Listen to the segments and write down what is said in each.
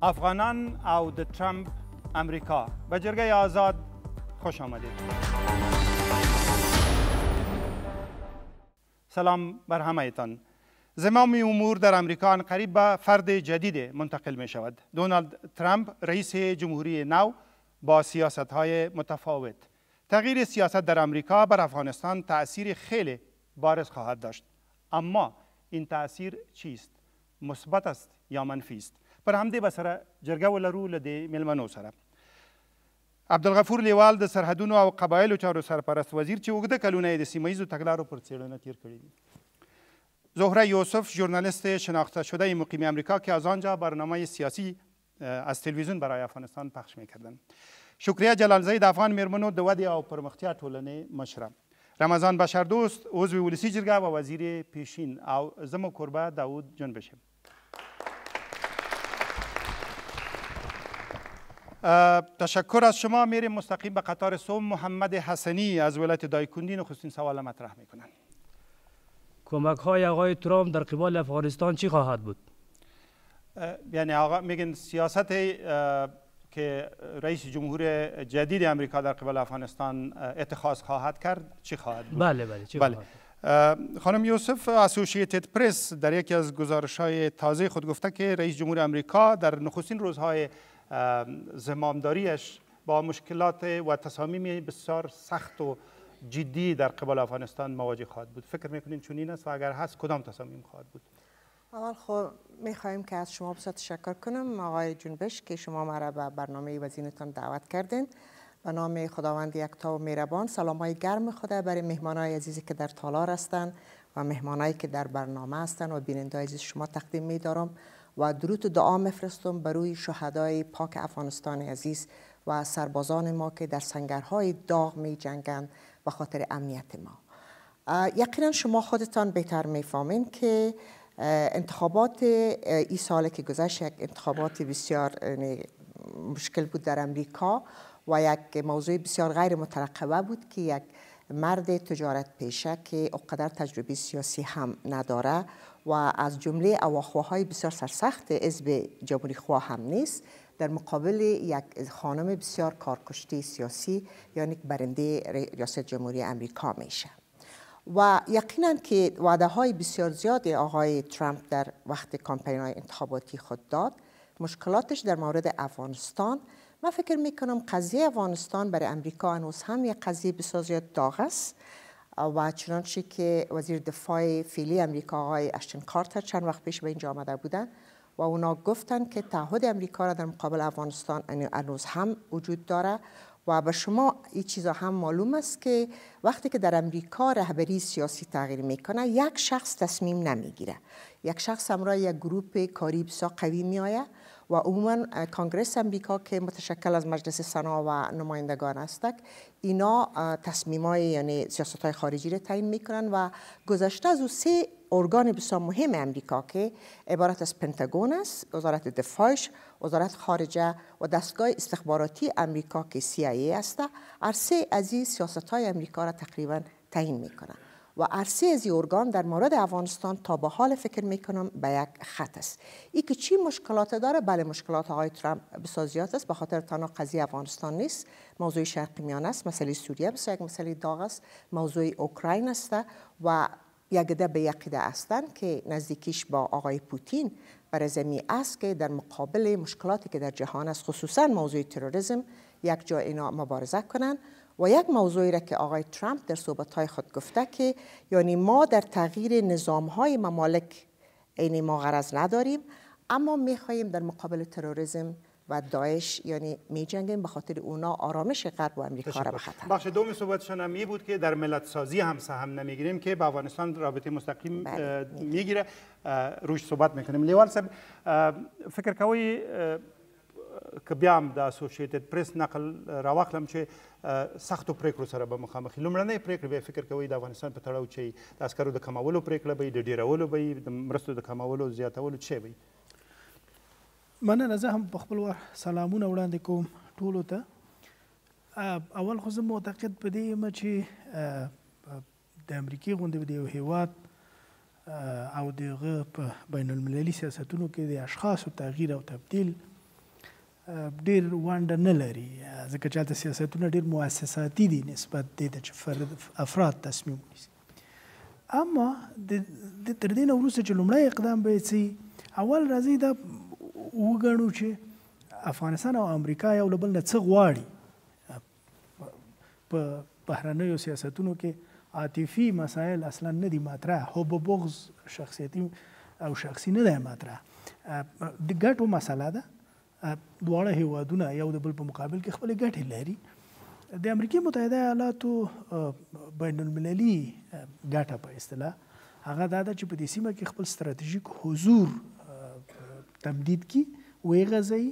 افغانان او د ترامپ امریکا به جرگه آزاد خوش آمدید. سلام بر همه‌تان. زمام امور در امریکا قریب به فرد جدید منتقل می شود. دونالد ترامپ رئیس جمهوری نو با سیاست‌های متفاوت. تغییر سیاست در امریکا بر افغانستان تأثیر خیلی بارز خواهد داشت. اما این تأثیر چیست؟ مثبت است یا منفی است؟ پر همدې به سره جرګه ولرو له دې میلمنو سره. عبدالغفور لیوال د سرحدونو او قبایلو چارو سرپرست وزیر چې اوږده کلونه یې د سیمه ییزو تګلارو پر څېړنه تیر کړي دي. زهره یوسف ژورنالیست شناخته شده مقیم امریکا که از آنجا برنامه سیاسی از تلویزیون برای افغانستان پخش میکردند. شکریه جلالزی د افغان میرمنو د ودې او پرمختیا ټولنې مشره. رمضان بشردوست عضو ولسی جرګه و وزیر پیشین او زمو کوربه داود جنبش. تشکر از شما. میریم مستقیم به قطار سوم. محمد حسنی از ولایت دایکندی نخستین سوال مطرح میکنن. کمک های آقای ترامپ در قبال افغانستان چی خواهد بود؟ یعنی آقا میگن سیاست که رئیس جمهور جدید امریکا در قبال افغانستان اتخاذ خواهد کرد چی خواهد بود؟ بله چی خواهد بود؟ خانم یوسف، اسوسییتد پرس در یکی از گزارش‌های تازه خود گفته که رئیس جمهور امریکا در نخستین روزهای زمامداریش با مشکلات و تصامیم بسیار سخت و جدی در قبال افغانستان مواجه خواهد بود. فکر میکنین چنین است و اگر هست کدام تصامیم خواهد بود؟ اول خب میخوایم که از شما بسیار تشکر کنم آقای جنبش که شما مرا به برنامه وزینتان دعوت کردین. به نام خداوند یکتا و مهربان سلام های گرم خدا برای مهمانای عزیزی که در تالار هستند و مهمانایی که در برنامه هستند و بیننده عزیز شما تقدیم می‌دارم و درود و دعا میفرستم برای شهدای پاک افغانستان عزیز و سربازان ما که در سنگرهای داغ می جنگند به خاطر امنیت ما. یقینا شما خودتان بهتر میفهمین که انتخابات این سال که گذشت یک انتخابات بسیار مشکل بود در امریکا و یک موضوع بسیار غیر مترقبه بود که یک مرد تجارت پیشه که اقدر تجربه سیاسی هم نداره و از جمله اواخوهای بسیار سرسخت حزب جمهوری خواه هم نیست در مقابل یک خانم بسیار کارکشته سیاسی یعنی برنده ریاست جمهوری امریکا میشه. و یقینا که وعده های بسیار زیاد آقای ترامپ در وقت کامپین های انتخاباتی خود داد. مشکلاتش در مورد افغانستان، من فکر میکنم قضیه افغانستان برای امریکا هنوز هم یک قضیه بسیار زیاد داغ است و چنانچه که وزیر دفاع فعلی امریکا آقای اشتون کارتر چند وقت پیش به اینجا آمده بودن و اونا گفتن که تعهد امریکا را در مقابل افغانستان هنوز هم وجود داره و به شما این چیزا هم معلوم است که وقتی که در امریکا رهبری سیاسی تغییر میکنه یک شخص تصمیم نمیگیره. یک شخص همراه یک گروه کاری بسیار قوی میآید و عموما کانگرس امریکا که متشکل از مجلس سنا و نمایندگان است اینا تصمیمای یعنی سیاست‌های خارجی را تعیین میکنن و گذشته از او سه ارگان بسیار مهم امریکا که عبارت از پنتاگون است، وزارت دفاعش، وزارت خارجه و دستگاه استخباراتی امریکا که CIA است، هر سه از این سیاست‌های امریکا را تقریبا تعیین میکنن و عرصه از این ارگان در مورد افغانستان تا به حال فکر میکنم به یک خط است. ای که چی مشکلات داره؟ بله مشکلات آقای ترامپ بسیار زیاد است، به خاطر تنها قضیه افغانستان نیست، موضوع شرق میانه است، مسئله سوریه بسیار یک مسئله داغ است، موضوع اوکراین است و یک ده به یقیده هستند که نزدیکیش با آقای پوتین برای زمین است که در مقابل مشکلاتی که در جهان است خصوصا موضوع تروریسم یک جا اینا مبارزه کنند. و یک موضوعی را که آقای ترامپ در صحبت‌های خود گفته که یعنی ما در تغییر نظام‌های ممالک یعنی ما غرض نداریم اما می‌خواهیم در مقابل تروریسم و داعش یعنی می‌جنگیم به خاطر اونا آرامش غرب و امریکا را به خطر. بخش دوم صحبتشون هم این بود که در ملت سازی هم سهم نمیگیریم که با افغانستان رابطه مستقیم میگیره. روش صحبت میکنیم. لیوال صاحب فکر کوي که بیا هم د اسوسییټډ پریس نقل راواخلم چې سختو پریکړو سره به مخامخ لومړنۍ پریکړې به فکر کوي د افغانستان په تړاو چې د عسکرو د کمولو پریکړه به د ډیرولو به د مرستو د کمولو زیاتولو څه به مننه. زه هم په خپل وخت سلامونه وړاندې کوم ټولو ته. اول خو زه معتقد په دې یم چې د امریکې غوندې د یو هیواد او د هغه په بین المللي سیاستونو کې د اشخاصو تغییر او تبدیل ډیر ونډه نه لري، ځکه چې هلته سیاستونه ډیر مؤسساتي دي نسبت دې ته چې افراد تصمیم ونیسي. اما تر دې نه وروسته چې لومړی اقدام به یې څه اول راځي دا وګڼو چې افغانستان او امریکا یو له بل نه څه غواړي. په بهرنیو سیاستونو کې عاطفي مسایل اصلا نه دي مطرح، حب و بغض شخصیتي او شخصي نه دی مطرح. د ګټو مسله ده، دواړه هیوادونه یو د بل په مقابل کې خپلې ګټې لري. د امریکا متحده ایالاتو بین المللي ګټه په اصطلاح هغه دا ده چې په دې سیمه کې خپل ستراتیژیک حضور تمدید کړي، ویې غځوي،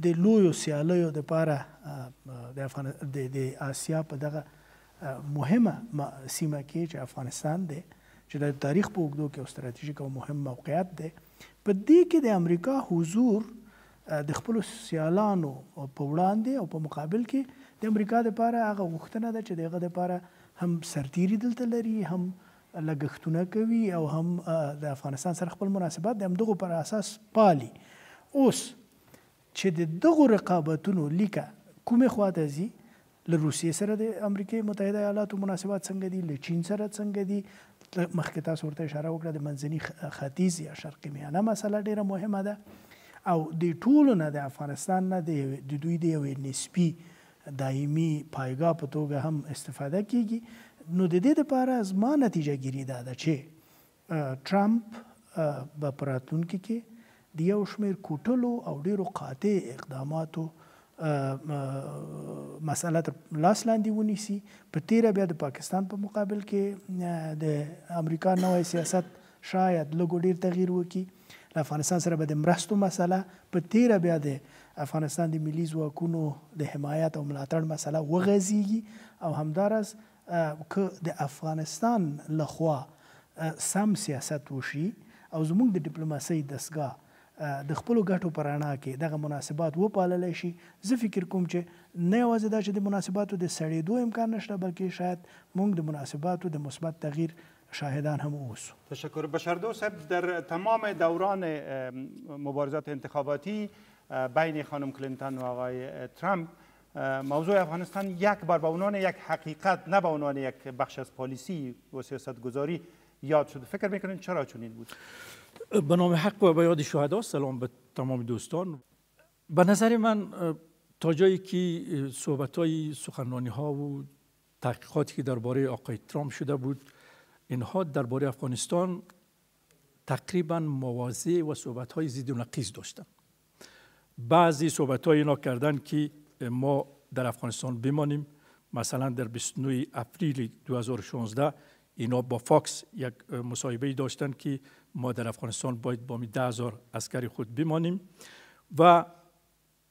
د لویو سیالیو دپاره د آسیا په دغه مهمه سیمه کې چې افغانستان دی، چې د تاریخ په اوږدو کې یو ستراتیژیک او مهم موقعیت دی، په دې کې د امریکا حضور د خپلو سیالانو په وړاندې او په مقابل کې د امریکا دپاره هغه غوښتنه ده چې د هغه دپاره هم سرتیري دلته لري، هم لګښتونه کوي او هم د افغانستان سره خپل مناسبات د همدغو پر اساس پالي. اوس چې د دغو رقابتونو لیکه کومې خواته ځي، له روسیې سره د امریکا متحده ایالاتو مناسبات څنګه دي، له چین سره څنګه دي، مخکې تاسو ورته اشاره وکړه د منځني ختیځ یا شرقي میانه مسله ډیره مهمه ده، او د ټولو نه د افغانستان نه د دوی د یوې نسبي دایمي پایګاه په توګه هم استفاده کیږي. نو د دې دپاره زما نتیجه ګیري دا ده چې ټرمپ به په راتلونکي کې د یو شمېر کوټلو او ډیرو قاطع اقداماتو مسله تر لاس لاندې ونیسي. په تیره بیا د پاکستان په مقابل کې د امریکا نوی سیاست شاید لږ ډیر تغییر وکړي. له افغانستان سره به د مرستو مسله، په تیره بیا د افغانستان د ملي ځواکونو د حمایت او ملاتړ مسله وغځیږي، او همداراز که د افغانستان لخوا سم سیاست وشي او زموږ د ډیپلوماسۍ دستګاه د خپلو ګټو په رڼا کې دغه مناسبات وپاللی شي، زه فکر کوم چې نه یوازې دا چې د مناسباتو د سړېدو امکان نشته، بلکې شاید موږ د مناسباتو د مثبت تغییر شاهدان هم اوسو. تشکر. بشردوست صاحب، در تمام دوران مبارزات انتخاباتی بین خانم کلینتون و آقای ترامپ موضوع افغانستان یک بار به عنوان یک حقیقت، نه به عنوان یک بخش از پالیسی و سیاست گذاری یاد شد. فکر میکنید چرا چنین بود؟ به نام حق و به یاد شهدا، سلام به تمام دوستان. به نظر من تا جایی که صحبت‌های سخنرانی‌ها و تحقیقاتی که درباره آقای ترامپ شده بود، اینها درباره افغانستان تقریبا موازی و صحبت‌های ضد و نقیض داشتند. بعضی صحبت‌های اینا کردن که ما در افغانستان بمانیم. مثلا در 29 اپریل 2016 اینا با فاکس یک مصاحبه داشتن که ما در افغانستان باید با 10,000 عسکر خود بمانیم. و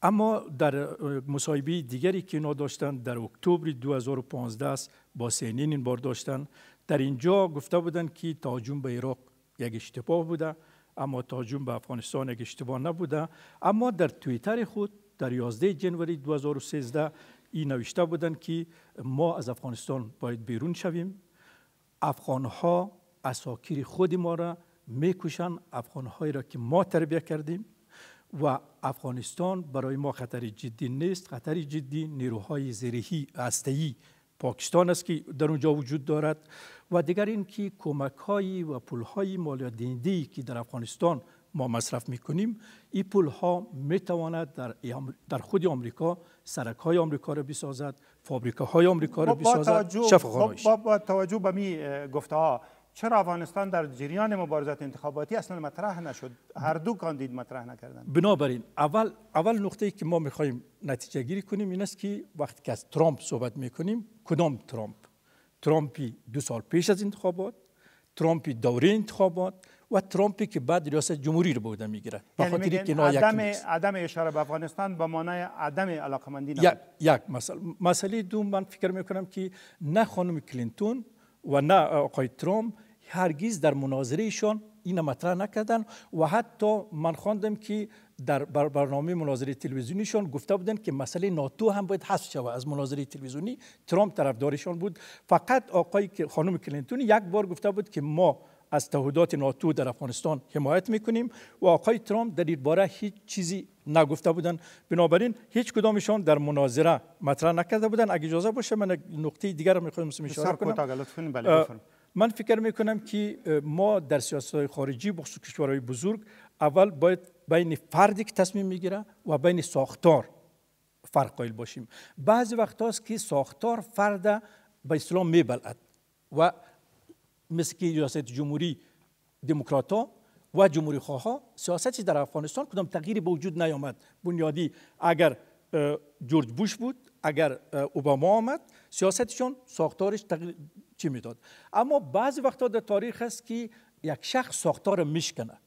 اما در مصاحبه دیگری که اینا داشتن در اکتبر 2015 با CNN این بار داشتن، در اینجا گفته بودن که تهاجم به عراق یک اشتباه بوده، اما تهاجم به افغانستان یک اشتباه نبوده. اما در توییتر خود در 11 جنوری 2013 این نوشته بودن که ما از افغانستان باید بیرون شویم، افغانها اساکیر خود ما را میکشن، افغانهایی را که ما تربیت کردیم، و افغانستان برای ما خطر جدی نیست. خطر جدی نیروهای زرهی هسته‌ای پاکستان است که در اونجا وجود دارد، و دیگر این که کمک‌های و پول‌های مالیات دهنده‌ای که در افغانستان ما مصرف میکنیم، این پول‌ها میتواند در خود آمریکا سرک‌های آمریکا را بسازد، فابریکاهای آمریکا را بسازد. با توجه به می گفته‌ها، چرا افغانستان در جریان مبارزات انتخاباتی اصلا مطرح نشد؟ هر دو کاندید مطرح نکردن. بنابراین اول نقطه‌ای که ما می‌خوایم نتیجه گیری کنیم این است که وقتی که از ترامپ صحبت می‌کنیم، کدام ترامپ؟ ترامپی 2 سال پیش از انتخابات، ترامپی دوره انتخابات، و ترامپی که بعد ریاست جمهوری رو به عهده میگیره. به خاطر که عدم اشاره به افغانستان به معنای عدم علاقمندی نبود. یک مسئله دوم، من فکر میکنم که نه خانم کلینتون و نه آقای ترامپ هرگز در مناظرهشان این مطرح نکردن، و حتی من خواندم که در برنامه مناظره تلویزیونیشان گفته بودن که مسئله ناتو هم باید حذف شود از مناظره تلویزیونی. ترامپ طرفدارشان بود. فقط خانم کلینتون یک بار گفته بود که ما از تعهدات ناتو در افغانستان حمایت میکنیم، و آقای ترامپ در این باره هیچ چیزی نگفته بودند. بنابراین هیچ کدامشان در مناظره مطرح نکرده بودند. اگه اجازه باشه من نقطه دیگر را میخوایم اشاره کنم. من فکر میکنم که ما در سیاست‌های خارجی بخصوص کشورهای بزرگ اول باید بین فردی که تصمیم میگیره و بین ساختار فرق قائل باشیم. بعضی وقت هست که ساختار فرد به اصطلاح میبلد و مثل که ریاست جمهوری دموکرات‌ها و جمهوری خواها سیاستی در افغانستان کدام تغییری به وجود نیامد. بنیادی اگر جورج بوش بود، اگر اوباما آمد، سیاستشون ساختارش تغییر چی میداد. اما بعضی وقتا در تاریخ است که یک شخص ساختار میشکنه.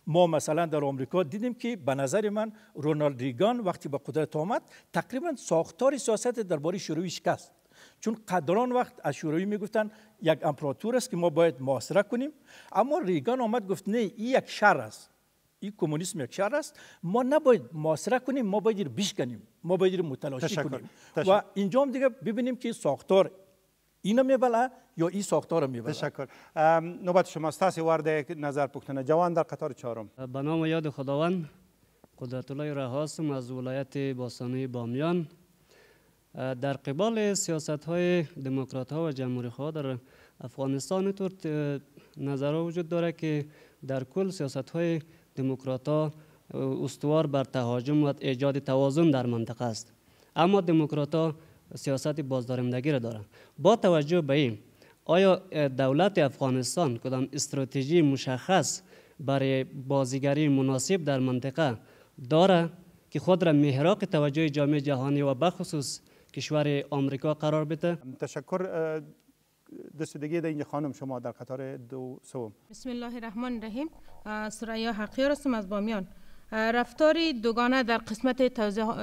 ما مثلا در آمریکا دیدیم که به نظر من رونالد ریگان وقتی به قدرت آمد تقریبا ساختار سیاست درباره شوروی شکست. چون قدران وقت از شوروی میگفتن یک امپراتور است که ما باید محاصره کنیم، اما ریگان آمد گفت نه، این یک شر است، این کمونیسم یک شر است، ما نباید محاصره کنیم، ما باید بشکنیم، ما باید متلاشی کنیم. و اینجا هم دیگه ببینیم که ساختار اینو میبله یا این ساختار میبله. تشکر. نوبت شماست. تاسو وارد نظر پوښتنه. جوان در قطار چهارم. به نام یاد خداوند، قدرت الله رها هستم از ولایت باستانی بامیان. در قبال سیاست های دموکرات ها و جمهوری خواه در افغانستان طور نظر وجود داره که در کل سیاست های دموکرات ها استوار بر تهاجم و ایجاد توازن در منطقه است. اما دموکرات ها سیاست بازدارندگی را دارند. با توجه به این، آیا دولت افغانستان کدام استراتژی مشخص برای بازیگری مناسب در منطقه داره که خود را محراق توجه جامعه جهانی و بخصوص کشور آمریکا قرار بده؟ تشکر. دست دیگه در اینجا خانم، شما در قطار دوم. بسم الله الرحمن الرحیم. سریا حقیار هستم از بامیان. رفتار دوگانه در قسمت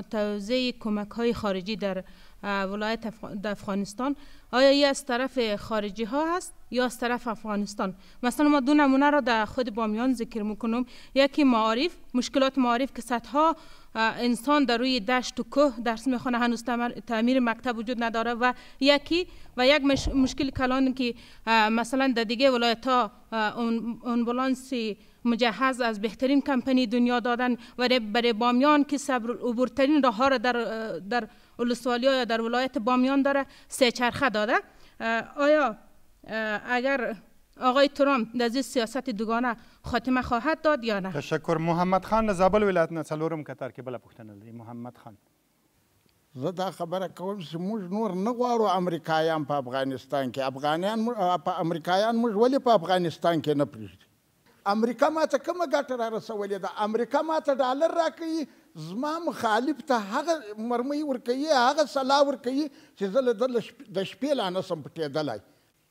توزیع کمک های خارجی در ولایت افغانستان، آیا این از طرف خارجی ها هست یا از طرف افغانستان؟ مثلا ما دو نمونه را در خود بامیان ذکر میکنم. یکی معارف، مشکلات معارف که صدها انسان در روی دشت و کوه درس میخوانه، هنوز تعمیر مکتب وجود نداره. و یک مشکل کلان که مثلا در دیگه ولایت ها امبولانس مجهز از بهترین کمپانی دنیا دادن و برای بامیان که عبورترین راه ها را در ولسوالی یا در ولایت بامیان داره، 3 چرخه داده. آیا اگر آقای ترامپ در این سیاست دوگانه خاتمه خواهد داد یا نه؟ تشکر. محمد خان زابل ولایت نه څلورم قطار کې بل پوښتنه لري. محمد خان. زه دا خبره کوم چې موږ نور نه غواړو امریکایان په افغانستان کې. امریکایان موږ ولې په افغانستان کې نه پرېږدي؟ امریکا ماته کومه ګټه را رسولې ده؟ امریکا ماته ډالر راکوي، زما مخالف ته هغه مرمۍ ورکوي، هغه سلاح ورکوي چې زه له ده د شپې لا نسم پټېدلی،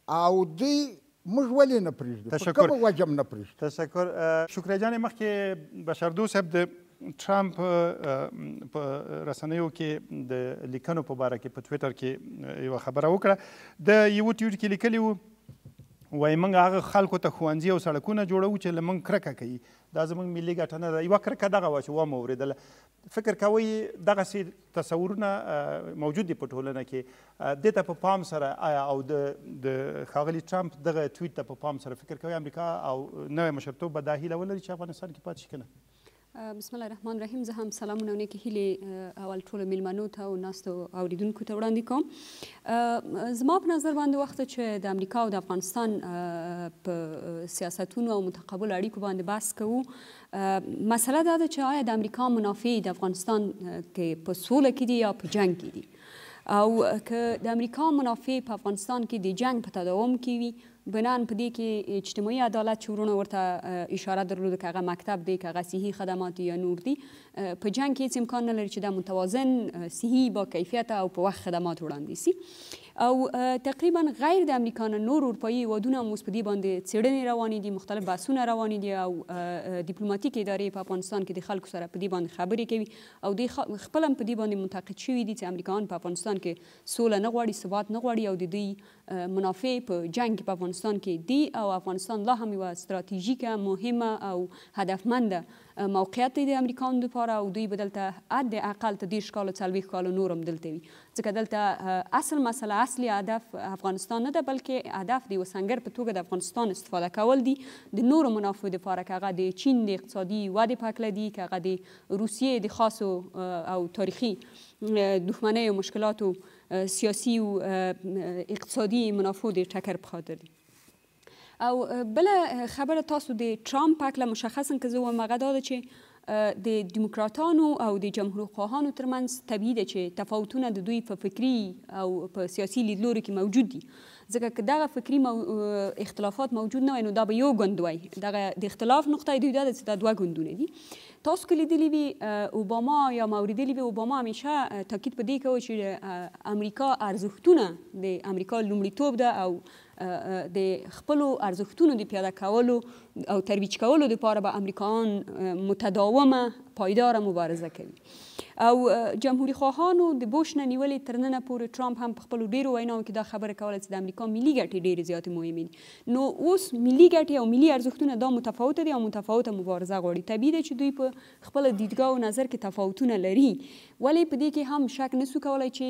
او دوی موږ ولې نه پرېږدو؟ په کومه وجه نه پرېږدو؟ تشکر. شکریه جان، مخکې بشردوست صاحب د ټرامپ په رسنیو کې د لیکنو په باره کې په ټویټر کې یوه خبره وکړه. د یوه ټویټ کې لیکلي وو، وایي موږ هغه خلکو ته ښوونځي او سړکونه جوړوو چې له موږ کرکه کوي. دا زموږ ملي ګټه نه ده. یوه کرکه دغه وه چې ومه اورېدله. فکر کوئ دغسې تصورونه موجود دي په ټولنه کې؟ دې ته په پام سره آیا او د ښاغلي ټرمپ دغه ټویټ ته په پام سره فکر کوئ امریکا او نوی مشرتوب به دا هیله ولري چې افغانستان کې پاتې شي که نه؟ بسم الله الرحمن الرحیم. زه هم سلامونه او نیکې هیلې اول ټولو میلمنو ته او ناستو اوریدونکو ته وړاندې کوم. زما په نظر باندې وخت چې د امریکا او د افغانستان په سیاستونو او متقابل اړیکو باندې بحث کوو، مسله دا ده چې آیا د امریکا منافع د افغانستان کې په سوله کې دي یا په جنگ کې دي، او که د امریکا منافع په افغانستان کې د جنگ په تداوم کې وي، بنان په دې کې اجتماعي عدالت چې ورونه ورته اشاره درلوده که هغه مکتب دی، که هغه صحي خدمات یا نور دي، په جنگ کې هیڅ امکان نه لري چې دا متوازن صحي با کیفیت او په وخت خدمات وړاندې سي. او تقریبا غیر د امریکا نه نور اروپایي هیوادونه هم اوس په دې باندې څېړنې روانې دي، مختلف بحثونه روانې دي، او ډیپلوماتیک ادارې په افغانستان کې د خلکو سره په دې باندې خبرې کوي، او دوی خپل هم په دې باندې منتقد شوي دي چې امریکایان په افغانستان کې سوله نه غواړي، ثبات نه غواړي، او د دوی منافع په جنگ کې په افغانستان کې دي، او افغانستان لا هم یوه ستراتیژیکه مهمه او هدفمنده موقعیت دی د امریکایانو دپاره او دوی به دلته حداقل ته 30 کاله 40 کاله نور هم دلته وي ځکه دلته اصل مسله اصلي هدف افغانستان نه ده بلکې هدف د یوه سنګر په توګه د افغانستان استفاده کول دي د نورو منافعو دپاره که هغه د چین د اقتصادي ودې په هکله دي که هغه د روسیې د خاصو او تاریخي دښمنۍ او مشکلاتو سیاسي او اقتصادي منافعو د ټکر په خاطر دي. او بله خبره تاسو د ټرامپ په هکله مشخصا که زه وایم هغه دا ده چې د دیموکراتانو او د جمهورخواهانو ترمنځ طبیعي ده چې تفاوتونه د دوی په فکري او په سیاسي لیدلوري کې موجود دي ځکه که دغه فکري اختلافات موجود نه وای نو دا به یو ګوند وای دغه د اختلاف نقطه دوی دا ده چې دا دوه ګوندونه دي. تاسو که لیدلي وي اوباما یا اوریدلي وي اوباما همیشه تاکید په دې کوي چې امریکا ارزښتونه د امریکا لومړیتوب ده او د خپلو ارزښتونو د پیاده کولو او ترویج کولو دپاره به امریکایان متداومه پایداره مبارزه کوي. او جمهوری خواهانو د بوش نه نیولې تر ننه پورې ټرامپ هم په خپلو ډېرو ویناوو کې دا خبره کوله چې د امریکا ملي ګټې ډېرې زیاتې مهمې دي. نو اوس ملي ګټې او ملي ارزښتونه دا متفاوته دي او متفاوته مبارزه غواړي. طبیعي ده چې دوی په خپله دیدګاه او نظر کې تفاوتونه لري ولې په دې کې هم شک نسو کولی چې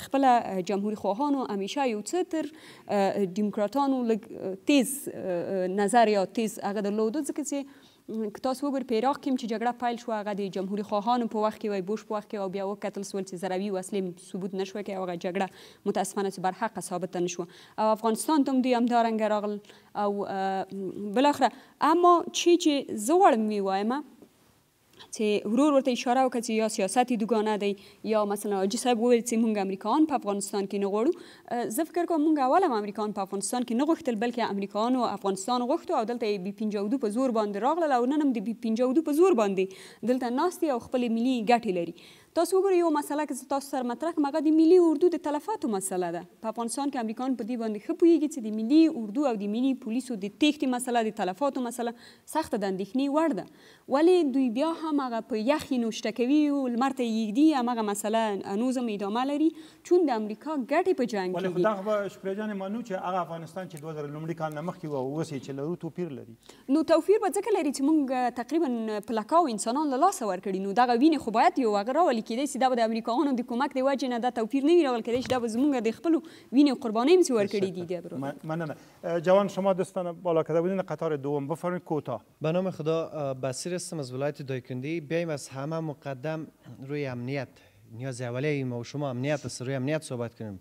خپله جمهوری خواهانو همیشه یو څه تر دیموکراتانو لږ تیز نظر یا تیز هغه درلوده ځکه چې که تاسو وګورئ په عراق کې هم چې جګړه پیل شوه هغه د جمهوري خواهانو په وخت کې وای بوش په وخت کې او بیا وکتل سول چې ضروي وسلې ثبوت نشوه کوي او هغه جګړه متاسفانه چې برحقه ثابته نشوه او افغانستان ته هم دوی همدارنګه راغلل او بالاخره اما چې زه غواړم ووایم چې ورور ورته اشاره وکړه چې یا سیاست دوګانه دی یا مثلا حاجي صاحب وویل چې موږ امریکایان په افغانستان کې نه غواړو. زه فکر کوم موږ اول هم امریکایان په افغانستان کې نه غوښتل بلکې امریکایانو افغانستان غوښتو او دلته یې B52 په زور باندې راغلل او نن هم د B52 په زور باندې دلته ناست دي او خپلې ملي ګټې لري. تاسو وګورئ یو مسله که زه تاسو سره مطرح کړم هغه د ملي اردو د تلفاتو مسله ده. په افغانستان کې امریکایان په دې باندې ښه پوهېږي چې د ملي اردو او د ملي پولیسو د تېښتې مسله د تلفاتو مسله سخته د اندېښنې وړ ده ولې دوی بیا هم هغه په یخ یې نوشته کوي او لمر ته یې ږدي همغه مسله هنوز هم ادامه لري چون د امریکا ګټې په جنګ کې دي. ولې خو دغه به شپري جانې مانو چې هغه افغانستان چې 2000 لومړي کال نه مخکې و او اوس یې چې لرو توپیر لري. نو توپیر به ځکه لري چې موږ تقریبا په لکاو انسانان له لاسه ورکړي نو دغه وینې خو باید یو هغه راولي کېدای شي دا به د امریکایانو د کومک د وجې نه دا توپیر نه وي راول کېدای شي دا به زموږ د خپلو وینې قربانۍ هم ورکړي دي. ممنونم. جوان شما دوستان بالا کرده بودین قطار دوم بفرمایید کوتاه. به نام خدا بصیر هستم از ولایت دایکندی. بیایم از همه مقدم روی امنیت نیاز اولیه ما و شما امنیت است روی امنیت صحبت کنیم.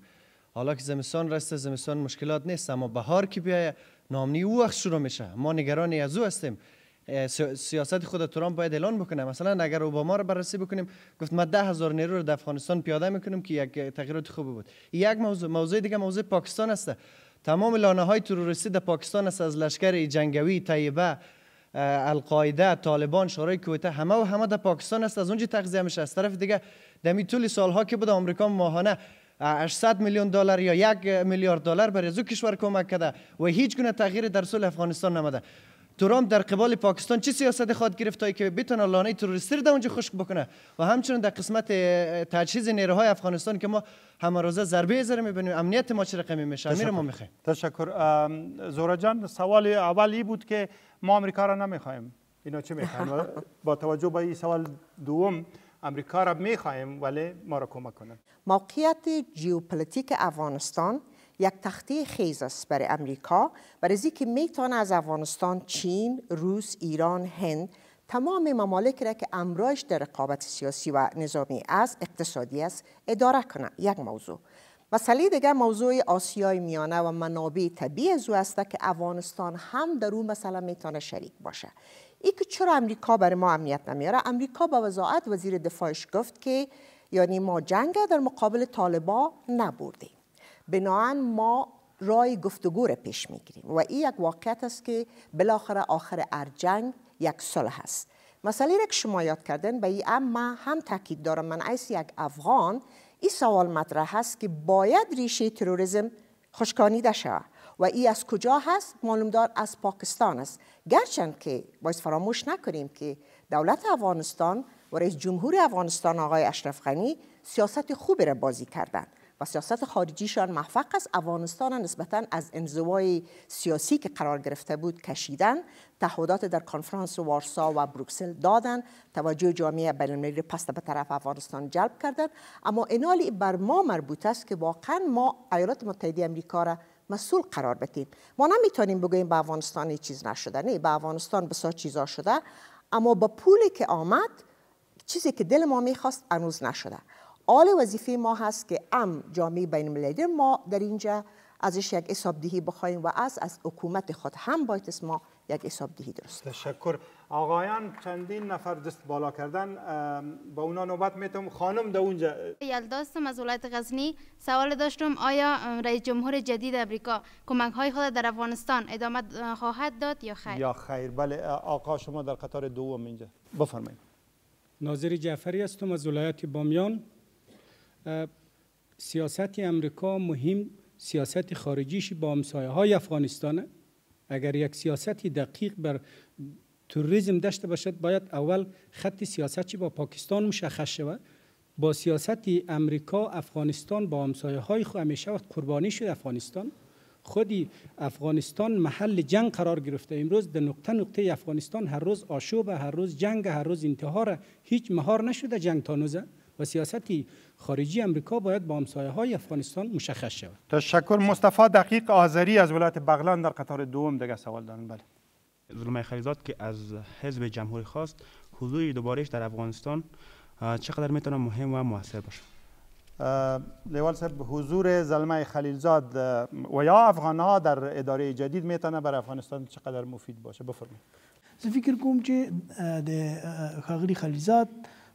حالا که زمستان رسته زمستان مشکلات نیست اما بهار که بیایه ناامنی او وقت شروع میشه. ما نگران از او هستیم. سیاست خود ترامپ باید اعلان بکنه. مثلا اگر اوباما رو بررسی بکنیم گفت ما 10,000 نیرو رو در افغانستان پیاده میکنیم که یک تغییرات خوبی بود. یک موضوع دیگه موضوع پاکستان است. تمام لانه های تروریستی در پاکستان است از لشکر جنگی طیبه القاعده طالبان شورای کویته همه در پاکستان است از اونجا تغذیه میشه. از طرف دیگه دمی طول سالها که بود آمریکا ماهانه 800 میلیون دلار یا 1 میلیارد دلار برای از کشور کمک کرده و هیچ گونه تغییر در صلح افغانستان نموده. ترامپ در قبال پاکستان چه سیاست خواهد گرفت تا که بتونه لانه تروریستی رو در اونجا خشک بکنه و همچنین در قسمت تجهیز نیروهای افغانستان که ما همه روزه ضربه زره میبینیم امنیت ما چه رقمی میشه امیر ما میخوایم. تشکر. زهره جان سوال اولی بود که ما آمریکا را نمیخوایم اینا چه میخوایم با توجه به این سوال دوم آمریکا را میخوایم ولی ما را کمک کنه. موقعیت ژئوپلیتیک افغانستان یک تخته خیز است برای امریکا برای اینکه میتونه از افغانستان چین، روس، ایران، هند تمام ممالک را که امرایش در رقابت سیاسی و نظامی است، اقتصادی است، اداره کنه. یک موضوع. مسئله دیگه موضوع آسیای میانه و منابع طبیعی از او است که افغانستان هم در اون مسئله میتونه شریک باشه. این که چرا امریکا برای ما امنیت نمیاره؟ امریکا با وضاحت وزیر دفاعش گفت که یعنی ما جنگ در مقابل طالبان نبردیم. بنابراین ما رای گفتگو را پیش میگیریم و این یک واقعیت است که بالاخره آخر جنگ یک صلح است. مسئله را که شما یاد کردن به این اما هم تاکید دارم من ایس یک افغان این سوال مطرح است که باید ریشه تروریسم خشکانیده شود و این از کجا هست؟ معلومدار از پاکستان است. گرچند که باید فراموش نکنیم که دولت افغانستان و رئیس جمهور افغانستان آقای اشرف غنی سیاست خوبی را بازی کردند و سیاست خارجیشان موفق است افغانستان نسبتاً از انزوای سیاسی که قرار گرفته بود کشیدن، تعهدات در کنفرانس وارسا و بروکسل دادن، توجه جامعه بین‌المللی پس به طرف افغانستان جلب کردند. اما اینالی بر ما مربوط است که واقعا ما ایالات متحده آمریکا را مسئول قرار بدیم. ما نمیتونیم بگوییم به افغانستان هیچ چیز نشده. نه، به افغانستان بسیار چیزا شده، اما با پولی که آمد چیزی که دل ما میخواست هنوز نشده. آل وظیفه ما هست که جامعه بین المللی ما در اینجا ازش یک حسابدهی بخوایم و از حکومت خود هم باید ما یک حسابدهی درست. تشکر. آقایان چندین نفر دست بالا کردن، با اونا نوبت میتونم. خانم در اونجا. یلداستم از ولایت غزنی. سوال داشتم آیا رئیس جمهور جدید امریکا کمک های خود در افغانستان ادامه خواهد داد یا خیر؟ یا خیر. بله آقا شما در قطار دوم اینجا بفرمایید. ناظر جعفری هستم از ولایت بامیان. سیاست امریکا مهم سیاست خارجیش با همسایه های افغانستانه. اگر یک سیاستی دقیق بر تروریسم داشته باشد باید اول خط سیاستش با پاکستان مشخص شود. با سیاست امریکا افغانستان با همسایه های خود همیشه وقت قربانی شد. خودی افغانستان محل جنگ قرار گرفته. امروز در نقطه افغانستان هر روز آشوب، هر روز جنگ، هر روز انتحار، هیچ مهار نشده جنگ تا نوزه. و سیاست خارجی امریکا باید با همسایه های افغانستان مشخص شود. تشکر. مصطفی دقیق آذری از ولایت بغلان در قطار دوم دیگه سوال دارن. بله. زلمه خلیزاد که از حزب جمهوری خواست حضور دوبارهش در افغانستان چقدر میتونه مهم و موثر باشه؟ لیوال صاحب، حضور زلمه خلیلزاد و یا افغانها در اداره جدید میتونه برای افغانستان چقدر مفید باشه؟ بفرمایید. زه فکر کوم چې د ښاغلي خلیلزاد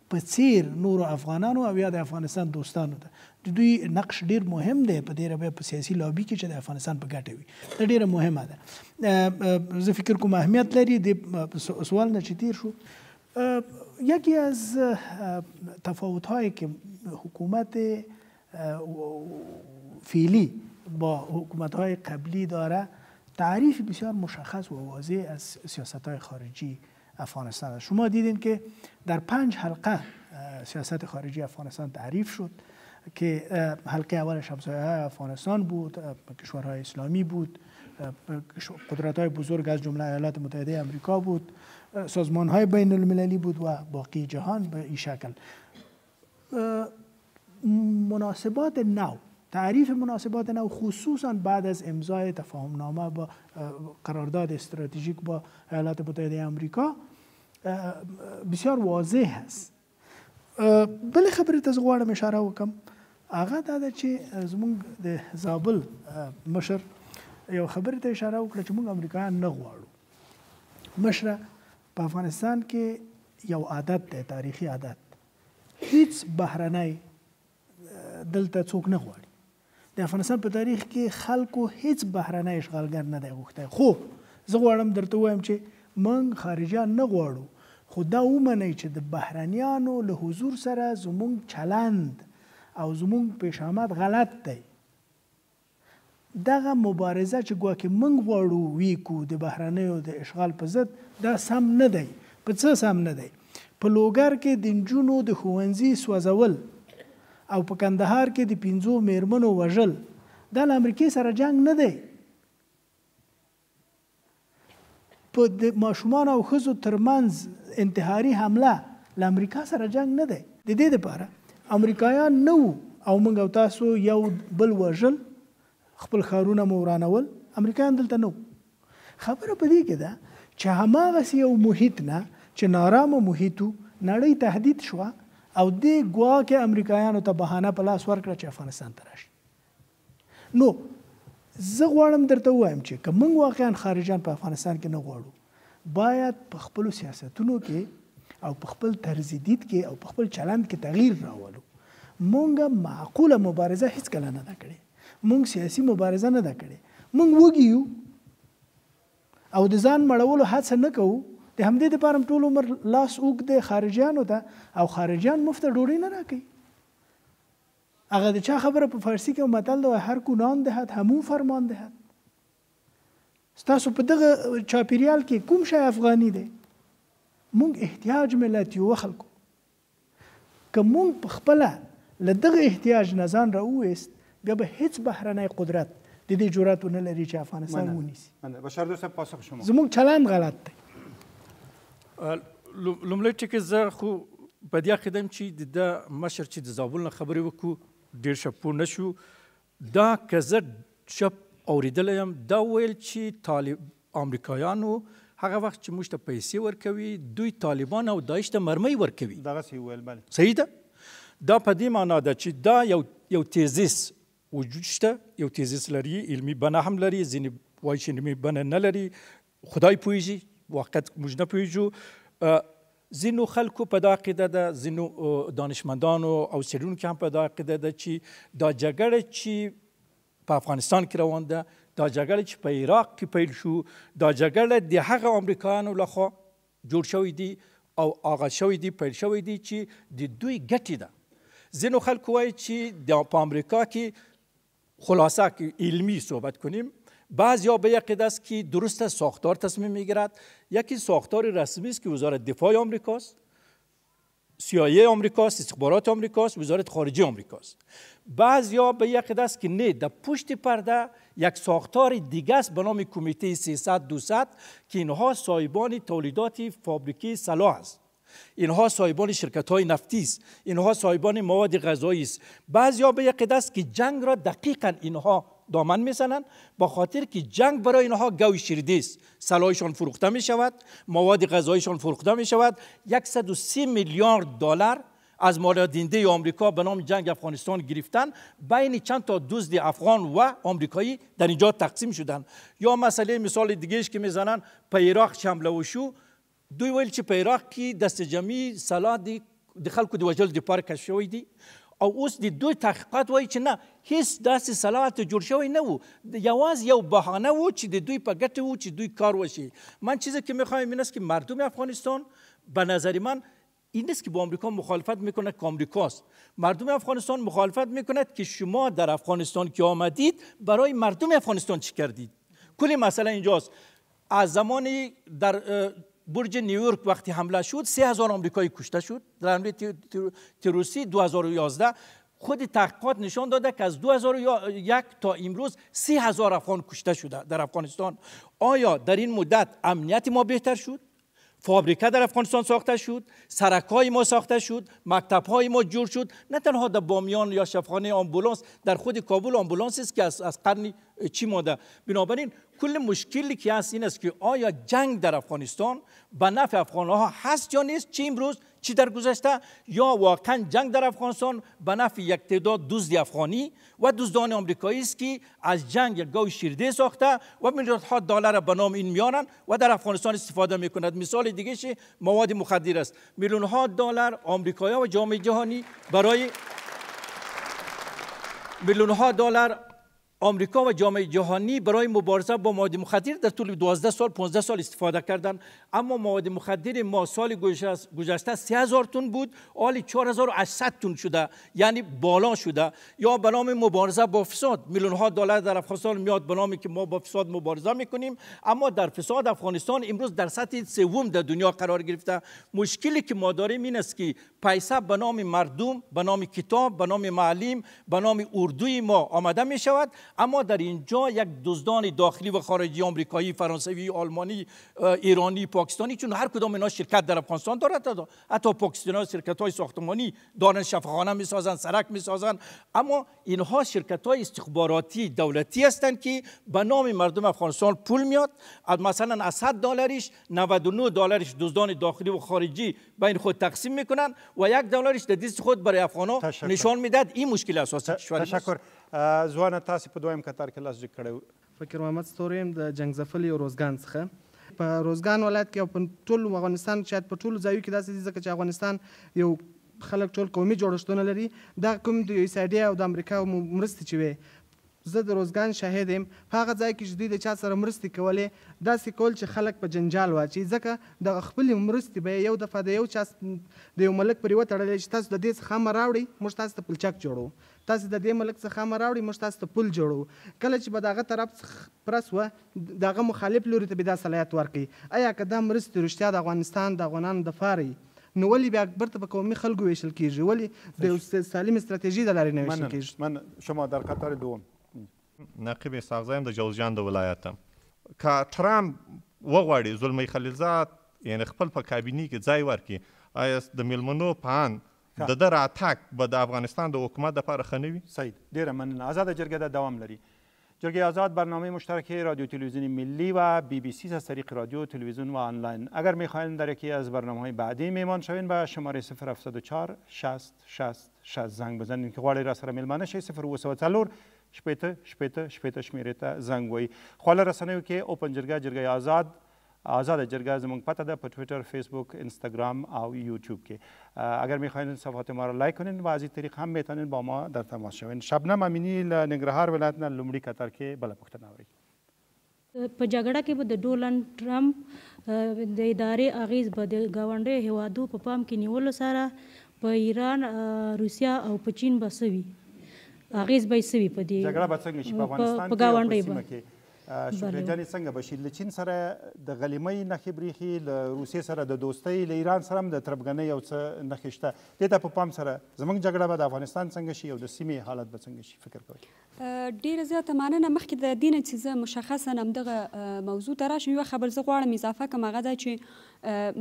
په څیر نورو افغانانو او یا د افغانستان دوستانو ته د دوی نقش ډیر مهم دی په دې رابطه په سیاسي لابي کې چې د افغانستان په ګټه وي. دا ډیره مهمه ده. زه فکر کوم اهمیت لري. د سوال نه چې تیر شو، یکی از تفاوت‌هایی که حکومت فعلی با حکومت‌های قبلی داره تعریف بسیار مشخص و واضح از سیاست‌های خارجی افغانستان است. شما دیدین که در 5 حلقه سیاست خارجی افغانستان تعریف شد که حلقه اولش همسایه‌های افغانستان بود، کشورهای اسلامی بود، قدرت‌های بزرگ از جمله ایالات متحده آمریکا بود، سازمان‌های بین المللی بود و باقی جهان به این شکل. مناسبات نو، تعریف مناسبات نو خصوصا بعد از امضای تفاهمنامه با قرارداد استراتژیک با ایالات متحده آمریکا بسیار واضح است. بل خبرې ته زه غواړم اشاره وکړم، هغه دا ده چې زموږ د زابل مشر یو خبرې ته اشاره وکړه چې موږ امریکایان نه غواړو. مشره، په افغانستان کې یو عادت دی، تاریخي عادت، هیڅ بهرنی دلته څوک نه غواړي. د افغانستان په تاریخ کې خلکو هیڅ بهرنی اشغالګر نه دی غوښتی. خو زه غواړم درته ووایم چې موږ خارجیان نه غواړو، خو دا ومنئ چې د بهرنیانو له حضور سره زموږ چلند او زموږ پیشامد غلط دی. دغه مبارزه چې ګواکې موږ غواړو ویکو د بهرنیو د اشغال په ضد، دا سم نه دی. په څه سم نه دی؟ په لوګر کې د نجونو د ښوونځي سوځول او په کندهار کې د 5 میرمنو وژل، دا له امریکې سره جنگ نه دی. په د ماشومان او ښځو ترمنځ انتحاري حمله له امریکا سره جنگ نه دی. د دې دپاره امریکایان نه وو او موږ او تاسو یو بل وژل، خپل ښارونه مو ورانول، امریکایان دلته نه وو. خبره په دې کې ده چې هماغسې یو محیط نه چې نارامه محیط و، نړۍ تهدید شوه او دې ګواکې امریکایانو ته بهانه په لاس ورکړه چې افغانستان ته راشي. نو زه غواړم درته ووایم چې که موږ واقعا خارجیان په افغانستان کې نه غواړو، باید په خپلو سیاستونو کې او په خپل طرز دید کې او په خپل چلند کې تغییر راولو. مونږ معقوله مبارزه هیڅکله نه ده کړې، مونږ سیاسي مبارزه نه ده کړې، مونږ وږي یو او د ځان مړولو هڅه نه کوو. د همدې دپاره ټول عمر لاس اوږد دی خارجیانو ته او خارجیان مفته ډوډۍ نه راکوي. هغه د چا خبره په فارسي کې متل دی، هر کو نان دهد همو فرمان دهد. ستاسو په دغه چاپیریال کې کوم شی افغاني دی؟ مونږ احتیاج ملت یو خلکو. که مونږ په خپله له دغه احتیاج نه ځان راوویست، بیا به هیڅ بهرنی قدرت د دې جرأت ونه لري چې افغانستان ونیسي. بشار دوست پاسخ شما. زموږ چلند غلط دی. لومړی ټکي زه خو په دې عقیده یم چې د مشر چې د زابل نه خبرې وکړو ډېر ښه پوه نه شو. دا که زه ښه اورېدلی یم دا ویل چې امریکایانو هغه وخت چې موږ ته پیسې ورکوي دوی طالبان او داعش ته مرمۍ ورکوي. دغسې ویل بله. صحیح ده. دا په دې معنا ده چې دا یو تیزیس وجود شته، یو تیزیس لري، علمي بنه هم لري، ځینې وایي چې علمي بنه نه لري، خدای پوهېږي، واقعیت موږ نه پوهېږو. ځینو خلکو په دا عقیده ده، ځینو دانشمندانو او څېړونکو هم په دا عقیده ده چې دا جګړه چې په افغانستان کې روان ده، دا جګړه چې په عراق کې پیل شو، دا جګړه د هغه امریکایانو لخوا جوړ شوی دی او آغاز شوی دی، پیل شوی دی چې د دوی ګټې ده. ځینو خلکو وایي چې په امریکا کې خلاصه که علمی صحبت کنیم، بعضیا به عقیده است که درست ساختار تصمیم میگیرد. یکی ساختار رسمی است که وزارت دفاع آمریکاست، CIA آمریکاست، استخبارات آمریکاست، وزارت خارجه آمریکاست. بعضیا به عقیده است که نه، در پشت پرده یک ساختار دیگه است به نام کمیته 300-200 که اینها صاحبان تولیدات فابریکه سلاح است، اینها صاحبان شرکت‌های نفتی است، اینها صاحبان مواد غذایی است. بعضیا به عقیده است که جنگ را دقیقاً اینها دامن میزنند، با خاطر که جنگ برای اینها گوی شیرده است. سلاحشان فروخته می شود، مواد غذاییشان فروخته می شود. 130 میلیارد دلار از مالدینده آمریکا به نام جنگ افغانستان گرفتن، بین چند تا دزد افغان و آمریکایی در اینجا تقسیم شدن. یا مثال دیگهش که میزنن په عراق حمله وشو، دوی ویل چې په عراق کې دست جمعي سلاح د خلکو د وژلو دپاره کشف شوی دی، او اوس د دوی تحقیقات وایي چې نه، هیڅ داسې سلاح ته جوړ شوی نه و، یوازې یو بهانه و چې د دوی په ګټه و چې دوی کار وشي. من چیزی که میخوایم این است که مردم افغانستان به نظر من این نیست که با آمریکا مخالفت میکنه که آمریکاست. مردم افغانستان مخالفت میکند که شما در افغانستان که آمدید برای مردم افغانستان چی کردید. کلی مسئله اینجاست. از زمانی در برج نیویورک وقتی حمله شد 3000 آمریکایی کشته شد در حمله تروریستی. 2011 خود تحقیقات نشان داده که از 2001 تا امروز 30,000 افغان کشته شده در افغانستان. آیا در این مدت امنیت ما بهتر شد؟ فابریکه در افغانستان ساخته شد، سرک‌های ما ساخته شد، مکتب‌های ما جور شد. نه تنها در بامیان یا شفاخانه آمبولانس، در خود کابل آمبولانس است که از قرن چی ماده. بنابراین کل مشکلی که هست این است که آیا جنگ در افغانستان به نفع افغان‌ها هست یا نیست، چه امروز چی در گذشته، یا واقعا جنگ در افغانستان به نفع یک تعداد دزد افغانی و دزدان آمریکایی است که از جنگ یک گاو شیرده ساخته و میلیاردها دلار به نام این میارن و در افغانستان استفاده میکنند. مثال دیگه مواد مخدر است. میلیونها دلار آمریکایی‌ها و جامعه جهانی برای میلیونها دلار آمریکا و جامعه جهانی برای مبارزه با مواد مخدر در طول 12 سال 15 سال استفاده کردند. اما مواد مخدر ما سال گذشته 3000 تن بود، حالی 4800 تن شده، یعنی بالا شده. یا به نام مبارزه با فساد میلیون‌ها دلار در افغانستان میاد به نامی که ما با فساد مبارزه میکنیم، اما در فساد افغانستان امروز در سطح سوم در دنیا قرار گرفته. مشکلی که ما داریم این است که پیسه به نام مردم، به نام کتاب، به نام معلم، به نام اردوی ما آمده می شود، اما در اینجا یک دزدان داخلی و خارجی آمریکایی، فرانسوی، آلمانی، ایرانی، پاکستانی، چون هر کدام اینا شرکت در افغانستان دارد، حتی پاکستانی شرکت‌های ساختمانی دارن، شفاخانه می‌سازن، سرک می‌سازن، اما اینها شرکت‌های استخباراتی دولتی هستند که به نام مردم افغانستان پول میاد. مثلا از 100 دلارش 99 دلارش دزدان داخلی و خارجی بین خود تقسیم میکنن و 1 دلارش در دست خود برای افغان‌ها نشان میداد. این مشکل اساسی کشور است. تشکر. ځوانه تاسو په دویم کتار کې لاس جګ کړی. فکر محمد ستوري یم د جنګ ځپلي روزګان څخه. په روزګان ولایت کې او په ټول افغانستان شاید په ټولو ځایو کې داسې دي ځکه چې افغانستان یو خلک ټول قومي جوړښتونه لري. دا کوم د USAID او د امریکا مرستې چې وې، زه د روزګان شاهد یم. په هغه ځای کې چې دوی د چا سره مرستې کولې، داسې کول چې خلک په جنجال واچي، ځکه د خپلې مرستې به یو دفعه د یو چا د یو ملک پرې وتړلې چې تاسو د دې څخه مه راوړئ، موږ تاسو ته پلچک جوړو، تاسو د دې ملک څخه مه راوړئ، موږ تاسو ته پل جوړو. کله چې به د هغه طرف پرس وه، د هغه مخالف لوري ته به دا صلاحیت ورکوي. آیا که دا مرستې رښتیا د افغانستان د افغانانو دپاره وي، نو ولې بیا بیرته په قومي خلکو ویشل کیږي؟ ولې د یو سالم استراتیژي د لارې نه ویشل کیږي؟ من شما در قطار دوم. نقیب ساغزایم د جوزجان د ولایتم. که ترامپ وغواړي زلمی خلیلزاد یعنی خپل په کابینې کې ځای ورکړي، آیا د میلمنو په ان د ده راتګ به د افغانستان د حکومت دپاره ښه نه وي؟ صحیح، ډېره مننه. آزاده جرگه در دوام لري. جرگه آزاد برنامه مشترک رادیو تلویزیون ملی و BBC از طریق رادیو تلویزیون و آنلاین. اگر می‌خواهید در یکی از برنامه‌های بعدی میهمان شوین به شماره 074 60 60 60 زنگ بزنید که غواړئ راسره میلمانه شئ. 0 شپېته شمېرې ته زنګ وایي. خواله رسنیو کې اوپن جرگه آزاد جرگه زموږ پته ده په ټویټر، فیسبوک، اینستاگرام او یوتیوب کې. اگر میخواین صفحات ما را لایک کنین و از این طریق هم میتونین با ما در تماس شوین. شبنم امینی له ننګرهار ولایت نه لومړي قطر کې بله پوښتنه اوري. په جګړه کې به د ډونالډ ټرمپ د ادارې اغیز به د ګاونډیو هیوادو په پام کې نیولو سره په ایران، روسیا او په چین به څه وي؟ اغیز به یې څه وي په دې جګړه به څنګه شي په افغانستان کې او په سیمه کې؟ شکریه جانې څنګه به شي؟ له چین سره د غلیمۍ نښې برېښي، له روسیې سره د دوستۍ، له ایران سره هم د تربګنۍ یو څه نښې شته. دې ته په پام سره زموږ جګړه به د افغانستان څنګه شي او د سیمې حالت به څنګه شي فکر کوئ؟ ډیره زیاته مننه. مخکې د دې نه چې زه مشخصا همدغه موضوع ته راشم، یوه خبر زه غواړم اضافه کړم، هغه دا چې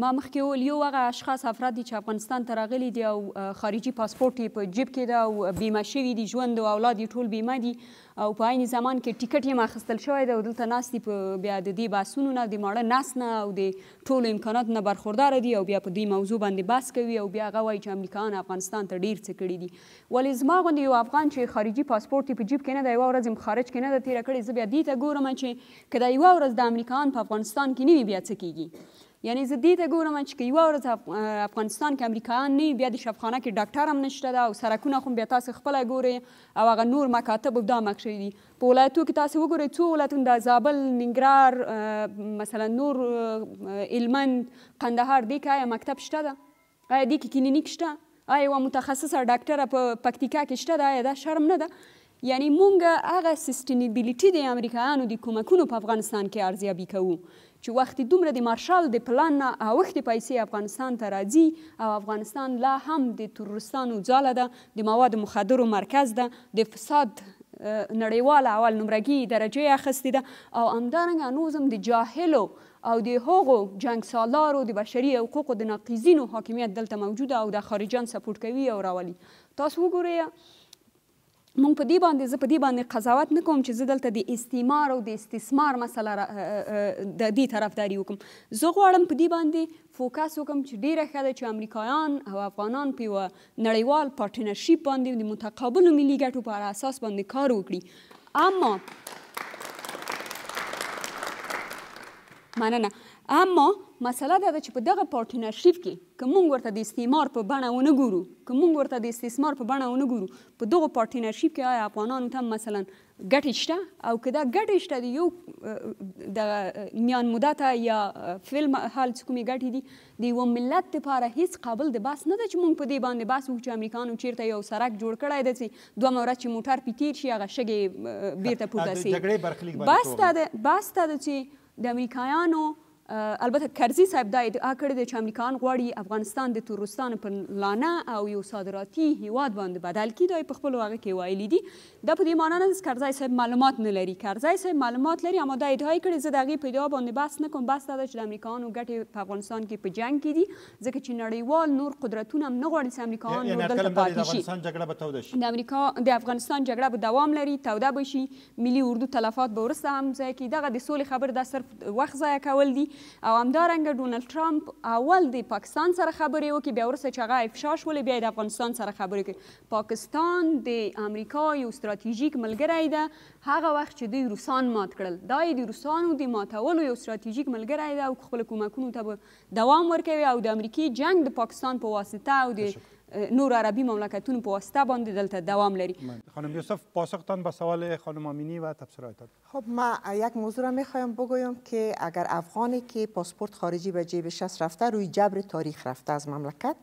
ما مخکې وویل یو هغه اشخاص افراد دي چې افغانستان ته راغلي دي او خارجي پاسپورټ یې په جیب کې ده او بیمه شوي دي، ژوند او اولاد یې ټول بیمه دي او په عین زمان کې ټیکټ یې اخیستل شوی دی او دلته ناست دي په بیا د دې بحثونو نه، د ماړه نس نه او د ټولو امکاناتو نه برخورداره دي او بیا په دې موضوع باندې بحث کوي او بیا هغه وایي چې امریکایان افغانستان ته ډېر څه کړي دي. ولې زما غوندې یو افغان چې خارجي پاسپورټ یې په جیب کې نه ده، یوه ورځ یې خارج کې نه ده تېره کړې، زه بیا دې ته ګورم چې که دا یوه ورځ د امریکایان په افغانستان کې نه وي بیا څه کېږي؟ یعنی زه دې ته ګورم چې که یوه ورځ افغانستان کې امریکایان نه وي بیا د شفخانه کې ډاکټر هم نشته ده او سرکونه خو بیا تاسو خپله ګورئ او هغه نور مکاتب دا مخ شوي دي. په ولایتو کې تاسو وګورئ څو ولایتونه د زابل، ننګرهار، مثلا نور هلمند، قندهار، دې کې آیا مکتب شته ده؟ آیا دې کې کلینیک شته؟ آیا یوه متخصصه ډاکټره په پکتیکا کې شته ده؟ آیا دا شرم نه ده؟ یعنی مونږ هغه سسټینیبیلیټي د امریکایانو د کومکونو په افغانستان کې ارزیابي کوو چې وخت دومره د مارشال د پلان نه اوښتې پیسې افغانستان ته راځي او افغانستان لا هم د تروریستانو ځاله ده، د موادو مخدرو مرکز ده، د فساد نړیواله اول نمرګي درجه یې اخیستې ده او همدارنګه نور هم د جاهلو او د هغو جنګسالارو د بشري حقوقو د ناقضینو حاکمیت دلته موجوده او د خارجیان سپورټ کوي او راولي. تاسو وګورئ مونږ په دې باندې زه په دې باندې قضاوت نه کوم چې زه دلته د استعمار او د استثمار مسله د دې طرفداري وکړم. زه غواړم په دې باندې فوکس وکړم چې ډېره ښه ده چې امریکایان او افغانان په یوه نړیوال پارټنرشیپ باندې د متقابلو ملي ګټو په اساس باندې کار وکړي. اما مسله دا ده چې په دغه پارټنرشیپ کې که موږ ورته د استعمار په بڼه ونه ګورو، که موږ ورته د استثمار په بڼه ونه ګورو، په دغو پارټنرشیپ کې آیا افغانانو ته مثلا ګټې شته؟ او که دا ګټې شته د یو د میان مدته یا فیل مهال چې کومې ګټې دي د یوه ملت دپاره هېڅ قابل د بحث نه ده چې موږ په دې باندې بحث وکړو چې امریکایانو چېرته یو سړک جوړ کړی ده چې دومره ورځ چې موټر پې تېر شي هغه شګې بېرته پورته سي. بحث دا ده چې د امریکایانو البته کرزي صاحب دا ادعا کړې ده چې امریکایان غواړي افغانستان د تروریستانو په لانه او یو صادراتي هیواد باندې بدل کړي. دا یې په خپلو هغه کې ویلي دي. دا په دې معنا نه ده چې کرزی صاحب معلومات نه لري. کرزی صاحب معلومات لري اما دا ادعا یې کړې. زه د هغې په ادعا باندې بحث نه کوم. بحث دا ده چې د امریکایانو ګټې په افغانستان کې په جنګ کې دي ځکه چې نړیوال نور قدرتونه هم نه غواړي چې امریکایان نور دلته پاتې شي. د افغانستان جګړه به دوام لري، توده به شي، ملي اردو تلفات به وروسته هم ځای کړي. دغه د سولې خبر دا صرف وخت ضایع کول دي. او همدارنګه ډونالډ ټرمپ اول د پاکستان سره خبرې وکړي، بیا وروسته چې هغه افشا شولې بیا د افغانستان سره خبرې وکړي. پاکستان د امریکا یو ستراتیژیک ملګری ده. هغه وخت چې دوی روسان مات کړل، دا یې د روسانو د ماتولو یو ستراتیژیک ملګری ده او خپلو کومکونو ته به دوام ورکوي او د امریکې جنگ د پاکستان په واسطه او د نور عربی مملکتونو په واسطه باندې دلته دوام لري. خانم یوسف پاسختان به سوال خانم آمینی و تبصرهایتان. خب ما یک موضوع را میخوایم بگویم که اگر افغانی که پاسپورت خارجی به جیبش است رفته روی جبر تاریخ رفته از مملکت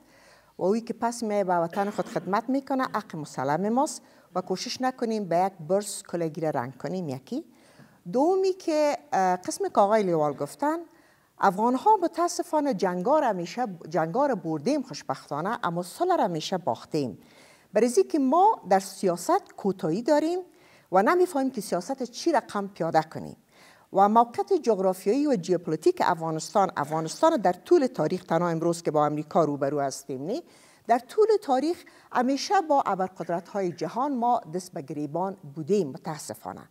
و اویی که پس می به وطن خود خدمت میکنه حق مسلم ماست و کوشش نکنیم به یک برس کلاهگیر رنگ کنیم. یکی دومی که قسم که آقای لیوال گفتن افغان ها متاسفانه جنگار بردیم خوشبختانه، اما صلح را همیشه باختیم. برای که ما در سیاست کوتاهی داریم و نمیفهمیم که سیاست چی رقم پیاده کنیم و موقعیت جغرافیایی و ژئوپلیتیک افغانستان در طول تاریخ، تنها امروز که با امریکا روبرو هستیم نه، در طول تاریخ همیشه با ابرقدرت‌های جهان ما دست به گریبان بودیم متاسفانه.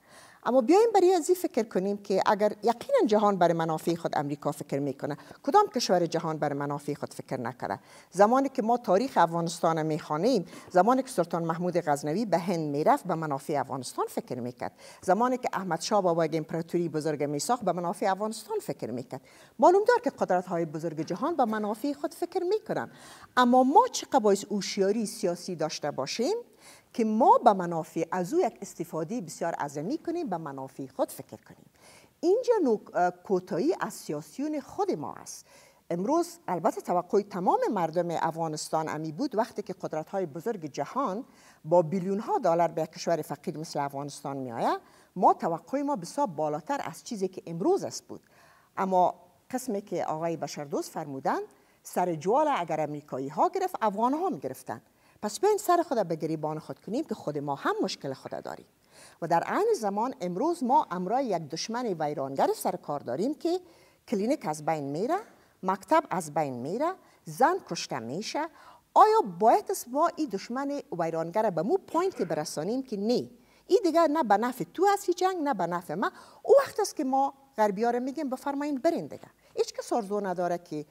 اما بیایم برای ازی فکر کنیم که اگر یقینا جهان برای منافع خود امریکا فکر میکنه، کدام کشور جهان برای منافع خود فکر نکنه؟ زمانی که ما تاریخ افغانستان میخوانیم، زمانی که سلطان محمود غزنوی به هند میرفت به منافع افغانستان فکر میکرد، زمانی که احمد شاه بابا امپراتوری بزرگ میساخت به منافع افغانستان فکر میکرد. معلوم دار که قدرت های بزرگ جهان به منافع خود فکر میکنن، اما ما چقدر باید هوشیاری سیاسی داشته باشیم که ما به منافع از او یک استفاده بسیار عظیمی کنیم، به منافع خود فکر کنیم. اینجا کوتاهی از سیاسیون خود ما است. امروز البته توقع تمام مردم افغانستان امی بود وقتی که قدرت‌های بزرگ جهان با بیلیون‌ها دلار به کشور فقیر مثل افغانستان می‌آید، ما توقع ما بسیار بالاتر از چیزی که امروز است بود. اما قسمی که آقای بشردوست فرمودند، سر جوال اگر امریکایی‌ها گرفت، افغان‌ها می‌گرفتند. پس بیاین سر خود به گریبان خود کنیم که خود ما هم مشکل خود داریم و در عین زمان امروز ما امرای یک دشمن ویرانگر سر کار داریم که کلینیک از بین میره، مکتب از بین میره، زن کشته میشه. آیا باید ما این دشمن ویرانگر به مو پوینت برسانیم که نه، این دیگر نه به نفع تو هستی جنگ، نه به نفع ما. او وقت است که ما غربی‌ها رو میگیم بفرمایین برین دیگه. هیچ کس آرزو نداره که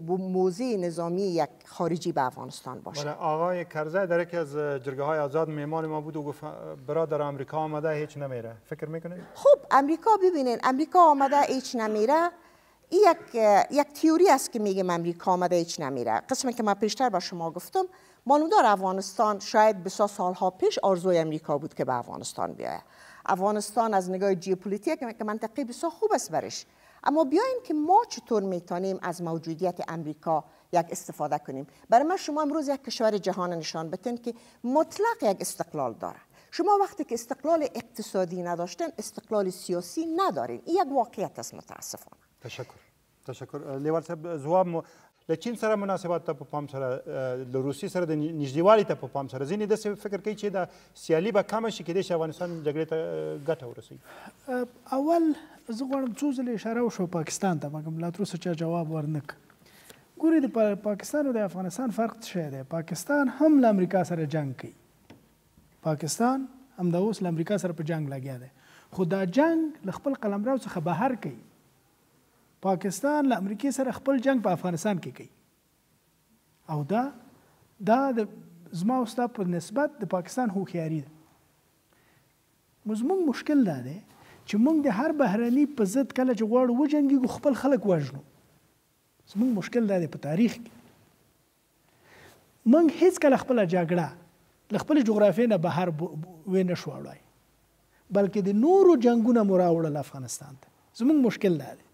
موضع نظامی یک خارجی به افغانستان باشه. آقای کرزی در یکی از جرگه های آزاد میهمان ما بود و گفت برادر آمریکا آمده هیچ نمیره. فکر میکنید؟ خب امریکا ببینین، امریکا آمده هیچ نمیره. این یک تئوری است که میگم امریکا آمده هیچ نمیره. قسمی که من پیشتر با شما گفتم، معلوم دار افغانستان شاید بسیار سالها پیش آرزوی امریکا بود که به افغانستان بیاید. افغانستان از نگاه ژئوپلیتیک که منطقی بسیار خوب است برش. اما بیاین که ما چطور میتونیم از موجودیت امریکا یک استفاده کنیم. برای من شما امروز یک کشور جهان نشان بتین که مطلق یک استقلال داره. شما وقتی که استقلال اقتصادی نداشتن، استقلال سیاسی ندارین. این یک واقعیت است متاسفانه. تشکر. لیوال صاحب ځواب له چین سره مناسبات ته په پام سره له روسیې سره د نږدېوالي ته په پام سره ځینې داسې فکر کوي چې د سیالي به کمه شي کېدای شي افغانستان جګړې ته ګټه ورسوي. اول زه غواړم څو ځلې اشاره وشوه پاکستان ته، مګر لا تر اوسه چا جواب ورنه کړ. ګورې د پاکستان او د افغانستان فرق څه شی دی؟ پاکستان هم له امریکا سره جنګ کوي. پاکستان همدا اوس له امریکا سره په جنګ لګیا دی، خو دا جنګ له خپل قلمرو څخه بهر کوي. پاکستان له امریکای سره خپل جنگ په افغانستان کې کوي او دا د زما او ستا په نسبت د پاکستان هوښیاري ده. زموږ مشکل دا دی چې موږ د هر بهرني په ضد کله چې غواړو وجنګېږو خپل خلک وژنو. زموږ مشکل دا دی په تاریخ کې موږ هېڅکله خپله جګړه له خپلې جغرافیې نه بهر ونه شو وړی، بلکې د نورو جنګونه مو راوړل افغانستان ته. زموږ مشکل دا دی.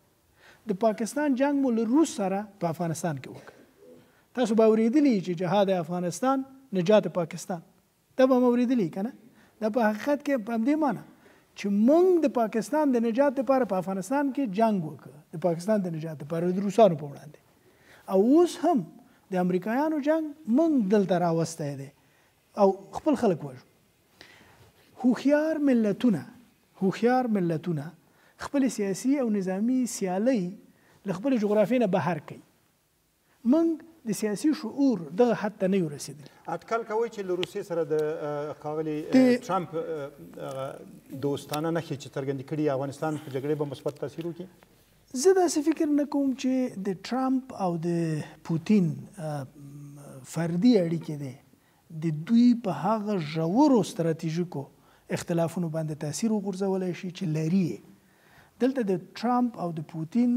د پاکستان جنگ مو له روس سره په افغانستان کې وکړ. تاسو به اورېدلي چې جهاد افغانستان نجات پاکستان، دا به مو اورېدلي که نه؟ دا په حقیقت کې په همدې معنی چې موږ د پاکستان د نجات لپاره په افغانستان کې جنگ وکړ، د پاکستان د نجات لپاره د روسانو په وړاندې. او اوس هم د امریکایانو جنگ موږ دلته راوستی دی او خپل خلک وژنو. هوښیار ملتونه خپل سیاسي او نظامی سیالۍ له خپل جغرافیې نه بهر کوي. موږ د سیاسي شعور دغه حد ته نه یو رسېدلي. اټکل کوئ چې له روسیې سره د ښاغلي ټرمپ دوستانه نښې چې څرګندې کړي افغانستان په جګړې به مثبت تاثیر وکړي؟ زه داسې فکر نه کوم چې د ټرمپ او د پوتین فردي اړیکې دی د دوی په هغه ژورو ستراتیژیکو اختلافونو باندې تاثیر وغورځولی شي چې لري. دلته د ټرمپ او د پوتین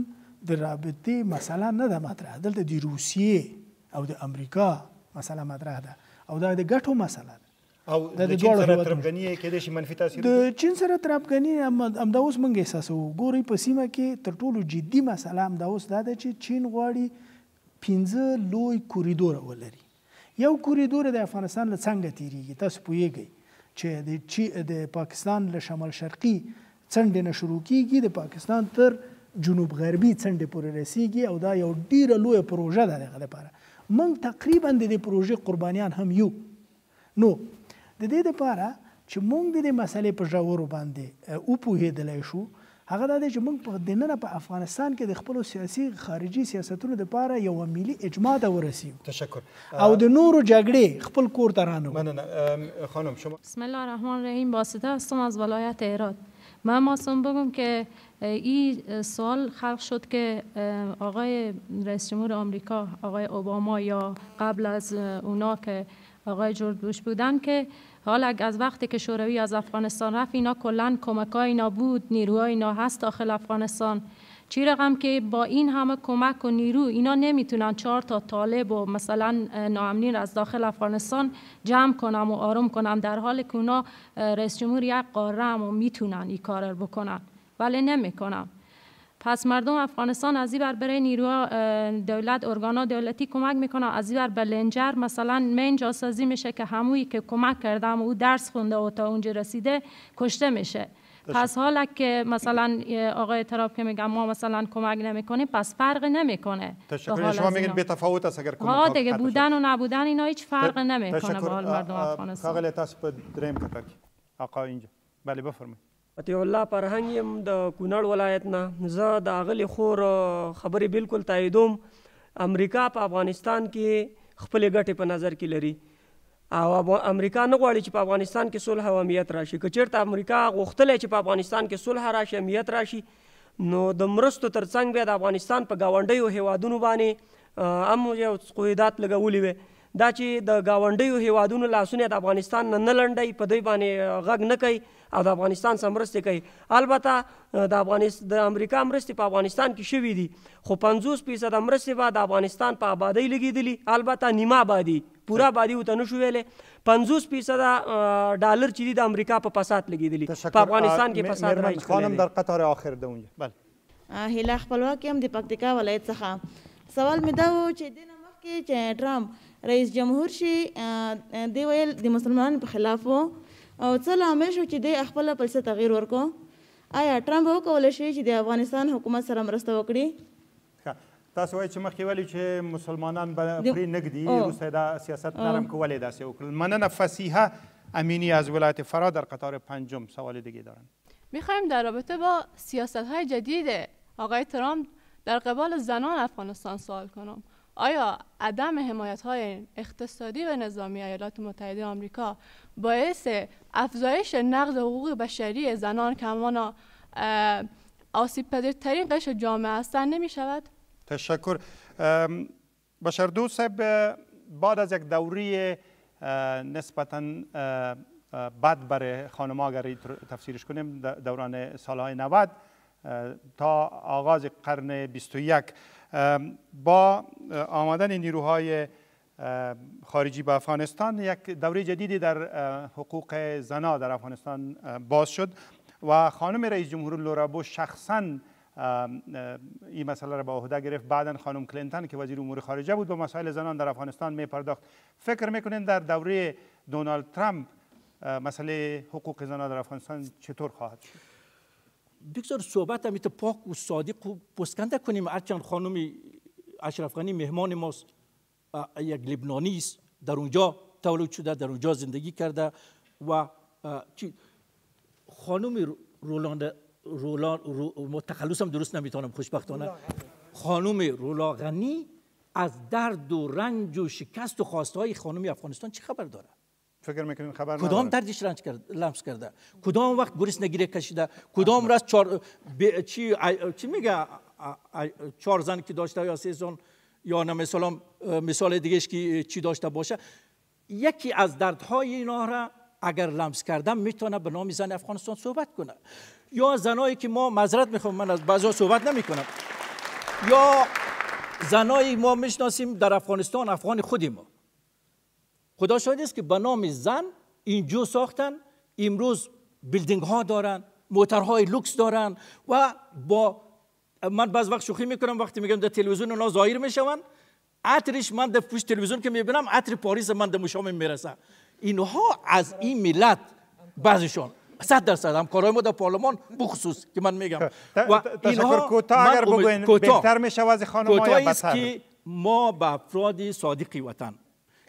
د رابطې مسله نه ده مطرح، دلته د روسیې او د امریکا مسله مطرح ده او دا د ګټو مسله ده. او د چین سره تربګني کېدای شي منفي تاثیر د چین سره تربګني همدا اوس موږ احساسوو. ګورئ په سیمه کې تر ټولو جدي مسله همدا اوس دا ده چې چین غواړي 15 لوی کوریدور ولري. یو کوریدور د افغانستان له څنګه تیریږي، تاسو پوهیږئ چې د پاکستان له شمال شرقي څنډې نه شروع کیږي، د پاکستان تر جنوب غربي څنډې پورې رسیږي او دا یو ډیره لویه پروژه ده دغه لپاره. موږ تقریبا د دې پروژې قربانیان هم یو. نو د دې لپاره چې موږ د دې مسلې په ژورو باندې وپوهېدلی شو، هغه دا دی چې موږ په دننه په افغانستان کې د خپلو سیاسي خارجي سیاستونو دپاره یوه ملي اجماع ته ورسیږو. تشکر. او د نورو جګړې خپل کور ته رانه. مننه. خانم شما. بسم الله الرحمن الرحیم. واسطه هستم از ولایت هرات. من ماستم بگم که این سوال خلق شد که آقای رئیس جمهور آمریکا، آقای اوباما یا قبل از اونا که آقای جورج بوش بودن، که حالا از وقتی که شوروی از افغانستان رفت اینا کلا کمک‌های اینا بود، نیروهای اینا هست داخل افغانستان، چی رقم که با این همه کمک و نیرو اینا نمیتونن 4 تا طالب و مثلا ناامنین از داخل افغانستان جمع کنن و آروم کنن، در حالی که اونا رئیس جمهور یک قاره هم میتونن این کار رو بکنن ولی نمیکنن. پس مردم افغانستان از این بر برای نیروها دولت ارگانا دولتی کمک میکنن، از این بر به لنجر مثلا من جاسازی میشه که همویی که کمک کرده و او درس خونده و تا اونجا رسیده کشته میشه. پس حالا که مثلا آقای ترامپ که میگم ما مثلا کمک نمیکنیم، پس فرق نمیکنه. تشکر. شما میگین بی تفاوت است اگر کمک دیگه بودن و نبودن اینا هیچ فرق نمیکنه با مردم افغانستان. کاغل تاسو په دریم کتر آقا اینجا. بله بفرمایید. عطیه الله فرهنګ یم د کونړ ولایت نه. زه د اغلی خور خبرې بالکل تاییدوم. امریکا په افغانستان کې خپل ګټې په نظر کې لري او امریکا نه غواړي چې په افغانستان کې صلح او امنیت راشي. که چېرته امریکا غوښتلی چې په افغانستان کې صلح راشي، امنیت راشي، نو د مرستو ترڅنګ بیا د افغانستان په ګاونډیو هیوادونو باندې هم یو قیودات لګولي وي. دا چې د ګاونډیو هیوادونو لاسونه د افغانستان نه لنډوي، په دوی باندې غږ نه کوي او د افغانستان سره مرستې کوي. البته د امریکا مرستې په افغانستان کې شوي دي، خو 50% مرستې به د افغانستان په آبادۍ لګېدلي، البته نیمه آبادي، پوره آبادي ورته نه شو ویلی. 50% ډالر چې دي د امریکا په فساد لګېدلي، په افغانستان کې فساد رایج کړی دی. خانم در قطار آخر ده اونجا. بله. هیله خپلواک یم د پکتیکا ولایت څخه. سوال مې دا و چې دې نه مخکې چې ټرامپ رئیس جمهور شي، دی ویل د مسلمانانو په خلاف و او څه لامل شو چې دی خپله پلسه تغییر ورکړو؟ آیا ټرامپ به وکولی شي چې د افغانستان حکومت سره مرسته وکړي؟ تاسو وایئ چې مخکې ویلي چې مسلمانان به پرې نه ږدي، وروسته دا سیاست نرم که ولې داسې وکړل. مننه. فسیحه امینی از ولایت فرا در قطار پنجم سوال دیگه دارن. میخوایم در رابطه با سیاست‌های جدید آقای ترامپ در قبال زنان افغانستان سوال کنم. آیا عدم حمایت‌های اقتصادی و نظامی ایالات متحده آمریکا باعث افزایش نقض حقوق بشری زنان که همانا آسیب‌پذیرترین قشر جامعه هستند نمی شود؟ تشکر. بشردوست صاحب، بعد از یک دوره نسبتاً بد برای خانم‌ها اگر تفسیرش کنیم دوران سالهای 90 تا آغاز قرن 21 با آمدن نیروهای خارجی به افغانستان یک دوره جدیدی در حقوق زنان در افغانستان باز شد و خانم رئیس جمهور لورا بوش شخصاً این مسئله را به عهده گرفت. بعداً خانم کلینتون که وزیر امور خارجه بود به مسائل زنان در افغانستان می پرداخت. فکر میکنین در دوره دونالد ترامپ مسئله حقوق زنان در افغانستان چطور خواهد شد؟ بگذار صحبت هم پاک و صادق و پسکنده کنیم. هرچند خانم اشرف غنی مهمان ماست، یک لبنانی است، در اونجا تولد شده، در اونجا زندگی کرده و خانم تخلصم درست نمیتونم خوشبختانه، خانم رولا غنی از درد و رنج و شکست و خواسته های خانم افغانستان چه خبر داره؟ فکر میکنین خبر نداره؟ کدام دردش رنج لمس کرده؟ کدام وقت گریسنگی کشیده؟ کدام راست چی میگه 4 زن که داشته یا 3 زن یا نه مثال دیگهش که چی داشته باشه، یکی از دردهای اینا را اگر لمس کردم میتونه به نام زن افغانستان صحبت کنه. یا زنایی که ما معذرت میخوام من از بعضا صحبت نمیکنم، یا زنایی ما میشناسیم در افغانستان، افغان خودی ما، خدا شاهد است که به نام زن اینجا ساختن، امروز بیلدینگ ها دارن، موترهای لوکس دارن و با من بعض وقت شوخی میکنم وقتی میگم در تلویزیون اونا ظاهر میشون، عطرش من در پشت تلویزیون که میبینم عطر پاریس من در مشام میرسه. اینها از این ملت بعضشون 100% همکارای ما در پارلمان بخصوص که من میگم و تشکر. کوتاه اگر بگوین بهتر میشه وضع خانم‌ها یا بدتر؟ که ما به افراد صادقی وطن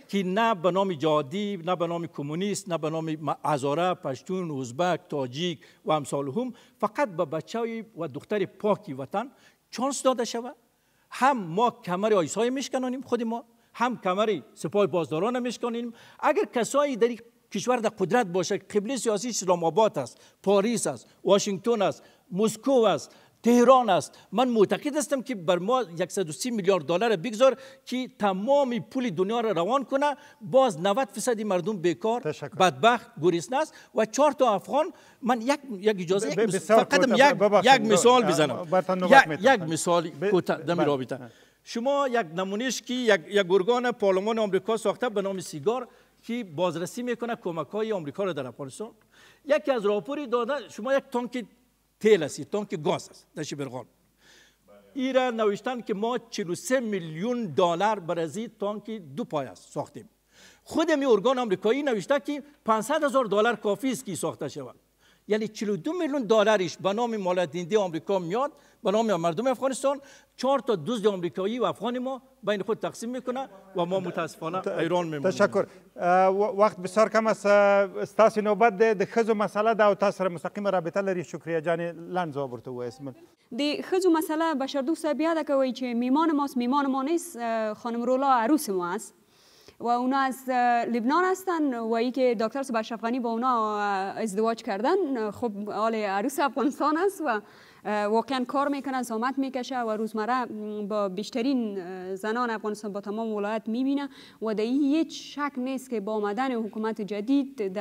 که نه به نام جهادی، نه به نام کمونیست، نه به نام هزاره، پشتون، ازبک، تاجیک و امثالهم، فقط به بچه و دختر پاکی وطن چانس داده شود. هم ما کمر آیسای میشکنانیم خود ما، هم کمر سپاه بازداران میشکنیم. اگر کسایی در کشور در قدرت باشه، قبله سیاسی اسلام آباد است، پاریس است، واشنگتن است، مسکو است، تهران است، من معتقد هستم که بر ما 130 میلیارد دلار بگذار که تمام پول دنیا را روان کنه، باز 90% مردم بیکار، بدبخت، گریسنه است و 4 تا افغان. من یک اجازه فقط یک مثال بزنم، یک مثال در این رابطه. شما یک نمونهش که یک ارگان پارلمان آمریکا ساخته به نام سیگار که بازرسی میکنه کمک‌های آمریکا را در افغانستان. یکی از راپوری داده شما یک تانک تیل است، تانک گاز است در شبرغان. این را نوشتن که ما 43 میلیون دلار برای تانک 2 پایه است ساختیم. خود می ارگان آمریکایی نوشته که 500,000 دلار کافی است که ساخته شود. یعنی 42 میلیون دلارش به نام مالیات دهنده آمریکا میاد، به نام مردم افغانستان. 4 تا دزد آمریکایی و افغان ما بین خود تقسیم میکنه و ما متاسفانه ایران میمونیم. تشکر. وقت بسیار کم است. استاسی نوبت د ښځو مسله ده او تاسو سره مستقیمه رابطه لري. شکریه جانې لنډ ځواب ورته ووایاست. د ښځو مسله بشردوست صاحب یاد کوي چې میمان ماست، میمان ما نیست. خانم رولا عروس ما است و اونا از لبنان هستن و ای که دکتر صبح اشرف غنی با اونا ازدواج کردن. خب حال عروس افغانستان است و واقعا کار میکنه، زحمت میکشه و روزمره با بیشترین زنان افغانستان با تمام ولایت میبینه و در این هیچ شک نیست که با آمدن حکومت جدید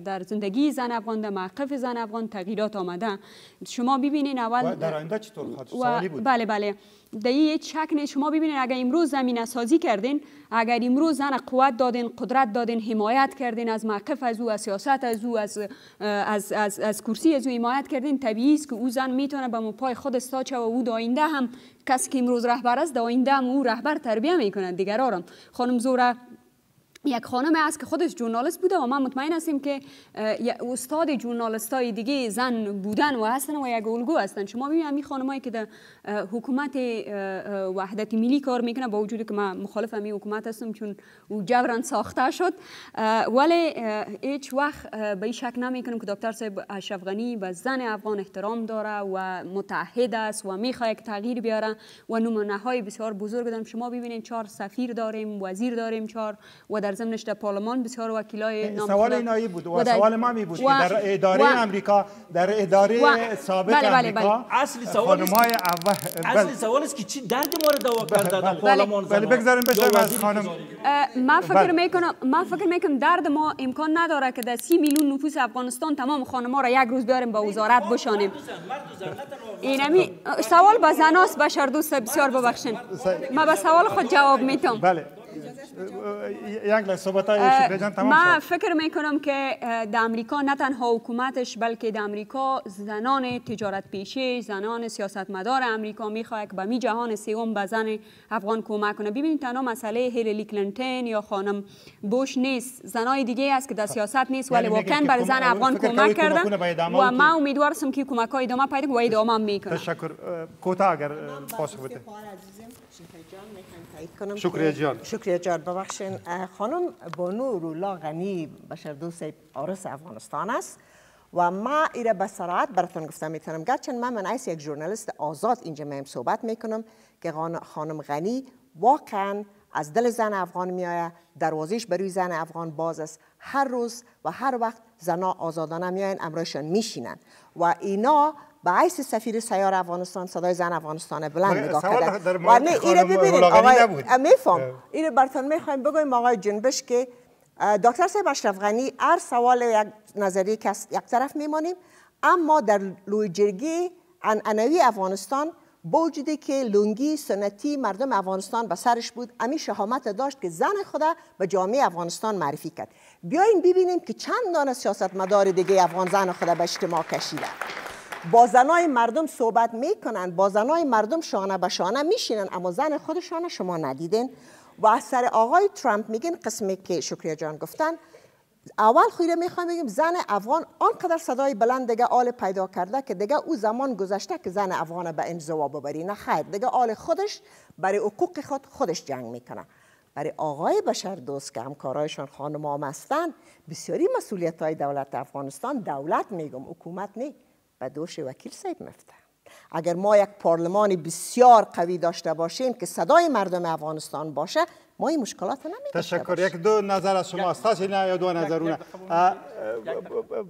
در زندگی زن افغان، در موقف زن افغان تغییرات آمده. شما ببینین اول در آینده چطور سوالی بود؟ بله در این هیچ شک نیست. شما ببینین اگر امروز زمینه سازی کردین، اگر امروز زن قوت دادین، قدرت دادین، حمایت کردین از موقف از او، از سیاست از او، از کرسی از او حمایت کردین، طبیعی است که او زن میتونه به پای خود استاد و او در آینده هم کسی که امروز رهبر است در آینده هم او رهبر تربیه میکنه دیگران. خانم زهره یک خانم است که خودش ژورنالیست بوده و من مطمئن هستم که استاد ژورنالیستای دیگه زن بودن و هستن و یک الگو هستن. شما ببینید این خانمایی که در حکومت وحدت ملی کار میکنه، با وجودی که من مخالف این حکومت هستم چون او جبران ساخته شد، ولی هیچ وقت به این شک نمیکنم که دکتر صاحب اشرف غنی به زن افغان احترام داره و متحد است و میخواد که تغییر بیاره و نمونه های بسیار بزرگ داریم. شما ببینید 4 سفیر داریم، وزیر داریم 4 و در ضمنش در پارلمان بسیار وکیلای نام سوال اینایی بود و سوال ما می بود که در اداره امریکا، در اداره سابق امریکا اصل سوال است که چی درد ما رو دوا کرده در پارلمان. ولی بگذاریم بشنویم از خانم. من فکر میکنم درد ما امکان نداره که در 30 میلیون نفوس افغانستان تمام خانم‌ها را یک روز بیاریم به وزارت بشانیم. اینمی سوال با زناست. بشردوست بسیار ببخشید، من به سوال خود جواب میتم. بله من فکر میکنم که در امریکا نه تنها حکومتش بلکه در امریکا زنان تجارت پیشه، زنان سیاستمدار امریکا میخواد که به می جهان سوم به زن افغان کمک کنه. ببینید تنها مسئله هیلاری کلینتون یا خانم بوش نیست، زنای دیگه است که در سیاست نیست ولی واقعا بر زن افغان کمک کرده و من امیدوار هستم که کمک های ادامه پیدا کنه و ادامه میکنه. تشکر. کوتاه اگر پاسخ بده. شکریه جان. شکریه جان. ببخشین خانم بانو رولا غنی بشردوست عروس افغانستان است و ما ایره به صراحت براتون گفتم میتونم، گرچند من ایس یک ژورنالیست آزاد اینجا میم صحبت میکنم که خانم غنی واقعا از دل زن افغان میآید، دروازش برای زن افغان باز است. هر روز و هر وقت زنا آزادانه میاین امرایشان میشینن و اینا با عیس سفیر سیار افغانستان صدای زن افغانستان بلند نگاه کردن. و نه ایره ببینید آقای میفهم ایره براتون میخوایم بگویم آقای جنبش که دکتر صاحب اشرف غنی هر سوال یک نظری که یک طرف میمانیم، اما در لویجرگی عنعنوی افغانستان با وجودی که لنگی سنتی مردم افغانستان به سرش بود، امی شهامت داشت که زن خدا به جامعه افغانستان معرفی کرد. بیاین ببینیم که چند دانه سیاستمدار دیگه افغان زن خدا به اجتماع کشیده، با زنای مردم صحبت میکنن، با زنای مردم شانه به شانه میشینن، اما زن خودشان شما ندیدین. و از سر آقای ترامپ میگین قسمی که شکریه جان گفتن، اول خیره میخوام بگیم زن افغان آنقدر صدای بلند دیگه آل پیدا کرده که دیگه او زمان گذشته که زن افغان به انزوا ببری. نه خیر، دیگه آل خودش برای حقوق خودش جنگ میکنه. برای آقای بشر دوست که همکارایشان خانم هم هستند، بسیاری مسئولیت های دولت افغانستان، دولت میگم حکومت نه، به دوش وکیل صاحب میفته. اگر ما یک پارلمان بسیار قوی داشته باشیم که صدای مردم افغانستان باشه، ما این مشکلات نمی‌داشته باشیم. تشکر. یک دو نظر از شما است نه یا دو نظرونه؟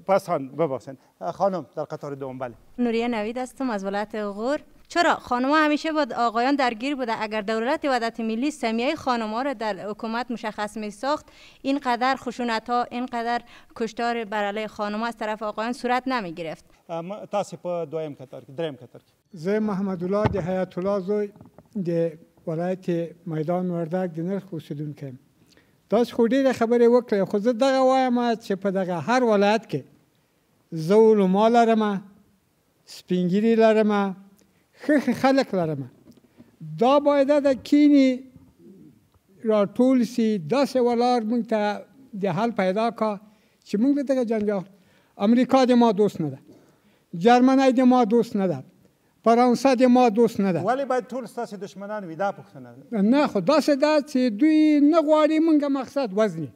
پس ببخشید خانم در قطار دوم. بله، نوریه نوید هستم از ولایت غور. چرا خانم‌ها همیشه با آقایان درگیر بوده؟ اگر دولت وحدت ملی سهمیه خانم‌ها را در حکومت مشخص می‌ساخت، اینقدر خشونت‌ها، اینقدر کشتار بر علیه خانم‌ها از طرف آقایان صورت نمی‌گرفت. تاسو په دویم کتار کې دریم کتار کې زه محمد الله د حیات الله زوی د ولایت میدان وردګ د نرخ اوسیدونکی یم. تاسو خو ډېرې خبرې وکړې، خو زه دغه وایم چې په دغه هر ولایت کې زه علما لرم، سپین ږیري لرم، ښه خلک لرم. دا باید د کینې راټول سي، داسې ولاړ موږ ته د حل پیدا کا چې موږ د دغه جنجال. امریکا د ما دوست نه ده، جرمنی د ما دوست نه ده، فرانسه د ما دوست نه ده. ولې باید ټول ستاسې دشمنان وي؟ دا پوښتنه ده. نه خو داسې ده چې دوی نه غواړي موږ مقصد وزني.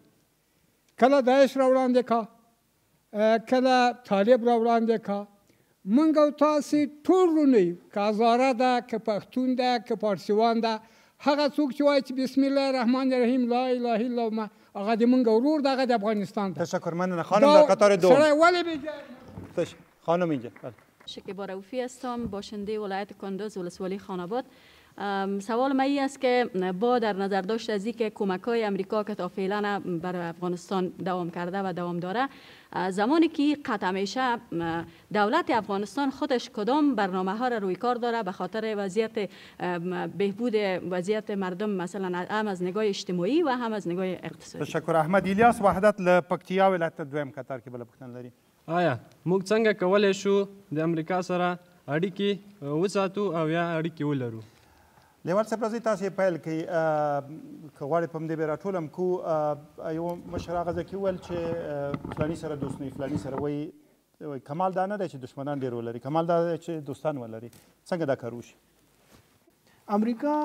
کله داعش را وړاندې کا، کله طالب را وړاندې کا. موږ او تاسې ټول رونه یو، که هزاره ده، که پښتون ده، که پارسیوان ده. هغه څوک چې وایي چې بسم الله الرحمن الرحیم لا اله الا الله، هغه د موږ ورور ده، هغه د افغانستان ده. تشکر. مننه خانم در قطار دوم. سړی ولې بیجار؟ خانم اینجا. شکیبا روفی هستم، باشنده ولایت کندوز ولسوالی خاناباد. سوال من این است که با در نظر داشت از اینکه کمک‌های امریکا که تا فعلا برای افغانستان دوام کرده و دوام داره، زمانی که قطع میشه دولت افغانستان خودش کدام برنامه ها را روی کار داره به خاطر وضعیت بهبود وضعیت مردم، مثلا هم از نگاه اجتماعی و هم از نگاه اقتصادی؟ تشکر. احمد الیاس وحدت له پکتیا ولایت دویم کتار کې بل پوښتنه لري. آیا موږ څنګه کولی شو د امریکا سره اړیکې وساتو او یا اړیکې ولرو؟ لیوال صاحب راځئ تاسې پیل کړئ. که غواړئ په همدې به راټولم کو. یو مشر هغه ځای کې وویل چې فلاني سره دوست نه، فلاني سره وایي کمال دا نه دی چې دشمنان ډېر ولري، کمال دا دی چې دوستان ولري. څنګه دا کار وشي؟ امریکا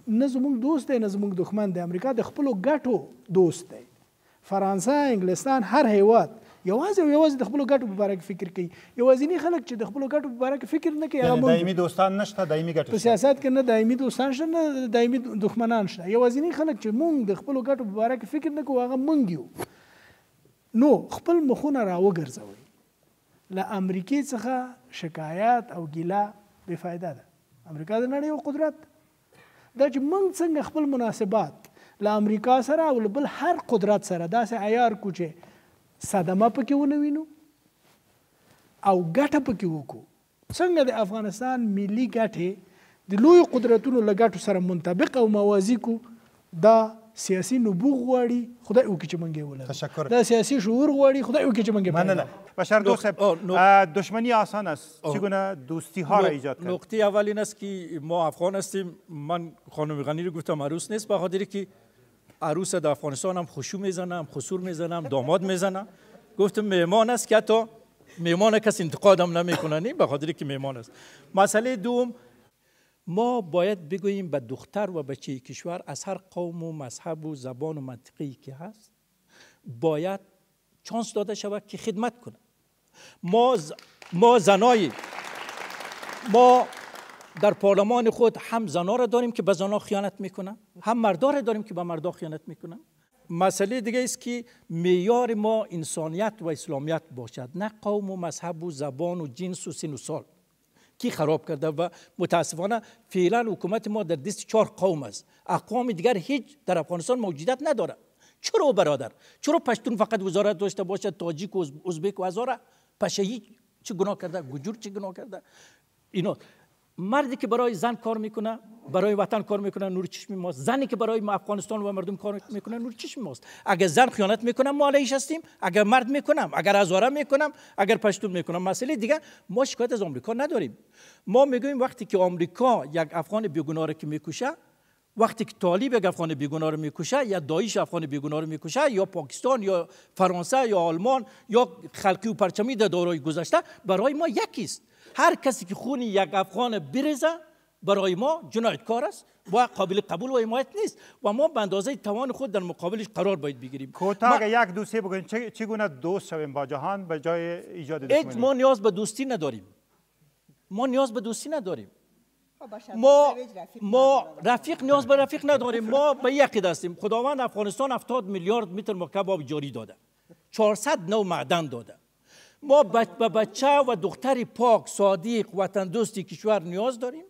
نه زموږ دوست دی نه زموږ دښمن دی. امریکا د خپلو ګټو دوست دی. فرانسه، انګلستان، هر هیواد یوازې د خپلو ګټو په باره کې فکر کوي. یوازینی خلک چې د خپلو ګټو په باره کې فکر نه کوي هغه دایمي دوستان نشته، دایمي ګټې په سیاست کې نه دایمي دوستان شته نه دایمي دښمنان شته. یوازینی خلک چې مونږ د خپلو ګټو په باره کې فکر نه کوو هغه مونږ یو. نو خپل مخونه راوګرځوئ. له امریکې څخه شکایت او ګیله بې فایده ده. امریکا د نړۍ یو قدرت دا چې مونږ څنګه خپل مناسبات له امریکا سره او له بل هر قدرت سره داسې عیار کړو چې صدمه پکې ونه وینو او ګټه پکې وکړو. څنګه د افغانستان ملي ګټې د لویو قدرتونو له ګټو سره منطبق او موازي کو. دا سیاسي نبوغ غواړي، خدای وکړي چې موږ یې ولرو. تشکر. دا سیاسي شعور غواړي، خدای وکړي چې موږ یې مننه. بشر دوست صاحب، دشمنی آسان است، چگونه دوستی ها را ایجاد کرد؟ نقطه اول این است که ما افغان هستیم. من خانم غنی رو گفتم عروس نیست، به خاطر که عروس در افغانستان هم خشو میزنم، خسور میزنم، داماد میزنم. گفتم میهمان است که حتی میهمان کسی انتقادم نمیکنه، به خاطر که میهمان است. مسئله دوم، ما باید بگوییم به دختر و بچه کشور از هر قوم و مذهب و زبان و منطقه‌ای که هست باید چانس داده شود که خدمت کنه. ما زنایی ما در پارلمان خود هم زنا را داریم که به زنا خیانت میکنن، هم مردا را داریم که به مردا خیانت میکنن. مسئله دیگه است که معیار ما انسانیت و اسلامیت باشد، نه قوم و مذهب و زبان و جنس و سن و سال کی خراب کرده. و متاسفانه فعلا حکومت ما در دست 4 قوم است. اقوام دیگر هیچ در افغانستان موجودیت نداره. چرا برادر؟ چرا پشتون فقط وزارت داشته باشد، تاجیک و ازبک و هزاره؟ پشه‌ای چه گناه کرده؟ گوجور چه گناه کرده؟ اینا مردی که برای زن کار میکنه، برای وطن کار میکنه، نور چشم ماست. زنی که برای افغانستان و مردم کار میکنه، نور چشم ماست. اگر زن خیانت میکنه ما علیهش هستیم، اگر مرد میکنم، اگر هزاره میکنم، اگر پشتون میکنم. مسئله دیگه ما شکایت از آمریکا نداریم. ما میگویم وقتی که آمریکا یک افغان بیگناه را که میکشه، وقتی که طالب یک افغان بیگناه رو میکشه یا داعش افغان بیگناه رو میکشه یا پاکستان یا فرانسه یا آلمان یا خلقی و پرچمی در دورهای گذشته، برای ما یکیست. هر کسی که خون یک افغان بریزه برای ما جنایتکار است و قابل قبول و حمایت نیست و ما به اندازه توان خود در مقابلش قرار باید بگیریم. کوتاه اگر یک دوستی بگویید چگونه دوست شویم با جهان به جای ایجاد دشمنی؟ ما نیاز به دوستی نداریم. ما رفیق نیاز به رفیق نداریم. ما به یکی هستیم. خداوند افغانستان 70 میلیارد متر مکعب آب جاری داده، 400 نوع معدن داده. ما به بچه و دختر پاک صادق وطن دوستی کشور نیاز داریم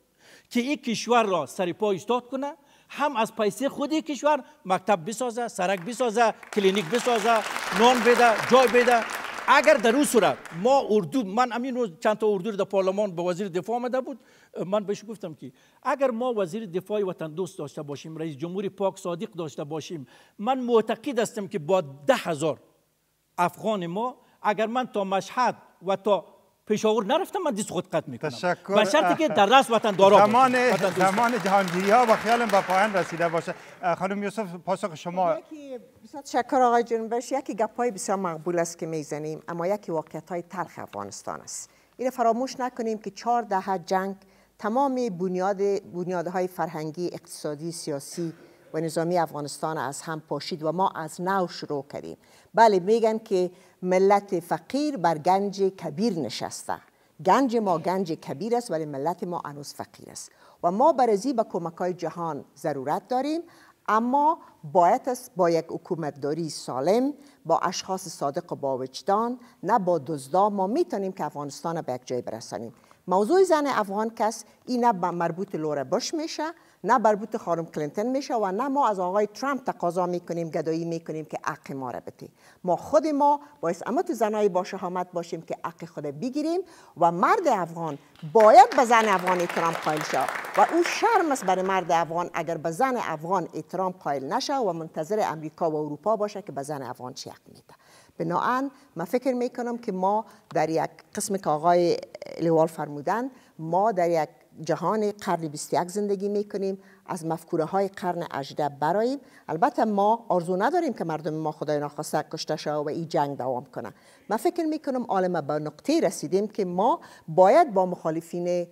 که این کشور را سر پا ایستاد کنه، هم از پیسه خودی کشور مکتب بسازه، سرک بسازه، کلینیک بسازه، نان بده، جای بده. اگر در اون صورت ما اردو، من امین روز چند تا اردو در پارلمان به وزیر دفاع آمده بود، من بهش گفتم که اگر ما وزیر دفاع وطن دوست داشته باشیم، رئیس جمهوری پاک صادق داشته باشیم، من معتقد هستم که با 10,000 افغان ما، اگر من تا مشهد و تا پشاور نرفتم، من دیست خود قطع میکنم. تشکر. به شرطی که در رأس وطن دارا زمان جهانگیری ها و خیالم به پایان رسیده باشه. خانم یوسف، پاسخ شما. بسیار تشکر آقای جنبش. یکی گپای بسیار مقبول است که میزنیم، اما یکی واقعیت های تلخ افغانستان است. این فراموش نکنیم که 4 دهه جنگ تمام بنیادهای فرهنگی، اقتصادی، سیاسی و نظامی افغانستان از هم پاشید و ما از نو شروع کردیم. بله، میگن که ملت فقیر بر گنج کبیر نشسته. گنج ما گنج کبیر است ولی ملت ما هنوز فقیر است و ما برای به کمک‌های جهان ضرورت داریم، اما باید است با یک حکومتداری سالم، با اشخاص صادق و با وجدان، نه با دزدا، ما میتونیم که افغانستان به یک جای برسانیم. موضوع زن افغان کس این نه مربوط لورا بوش میشه، نه مربوط خانم کلینتون میشه و نه ما از آقای ترامپ تقاضا میکنیم، گدایی میکنیم که حق ما را بده. ما خود ما باید اما تو زنای با شهامت باشیم که حق خود بگیریم و مرد افغان باید به زن افغان احترام قائل شه و او شرم است برای مرد افغان اگر به زن افغان احترام قائل نشه و منتظر امریکا و اروپا باشه که به زن افغان چی حق میده. بنابراین من فکر میکنم که ما در یک قسم که آقای لیوال فرمودن، ما در یک جهان قرن 21 زندگی میکنیم، از مفکوره های قرن 18 براییم. البته ما آرزو نداریم که مردم ما خدای ناخواسته کشته شوه و این جنگ دوام کنه. من فکر میکنم عالم به نقطه رسیدیم که ما باید با مخالفین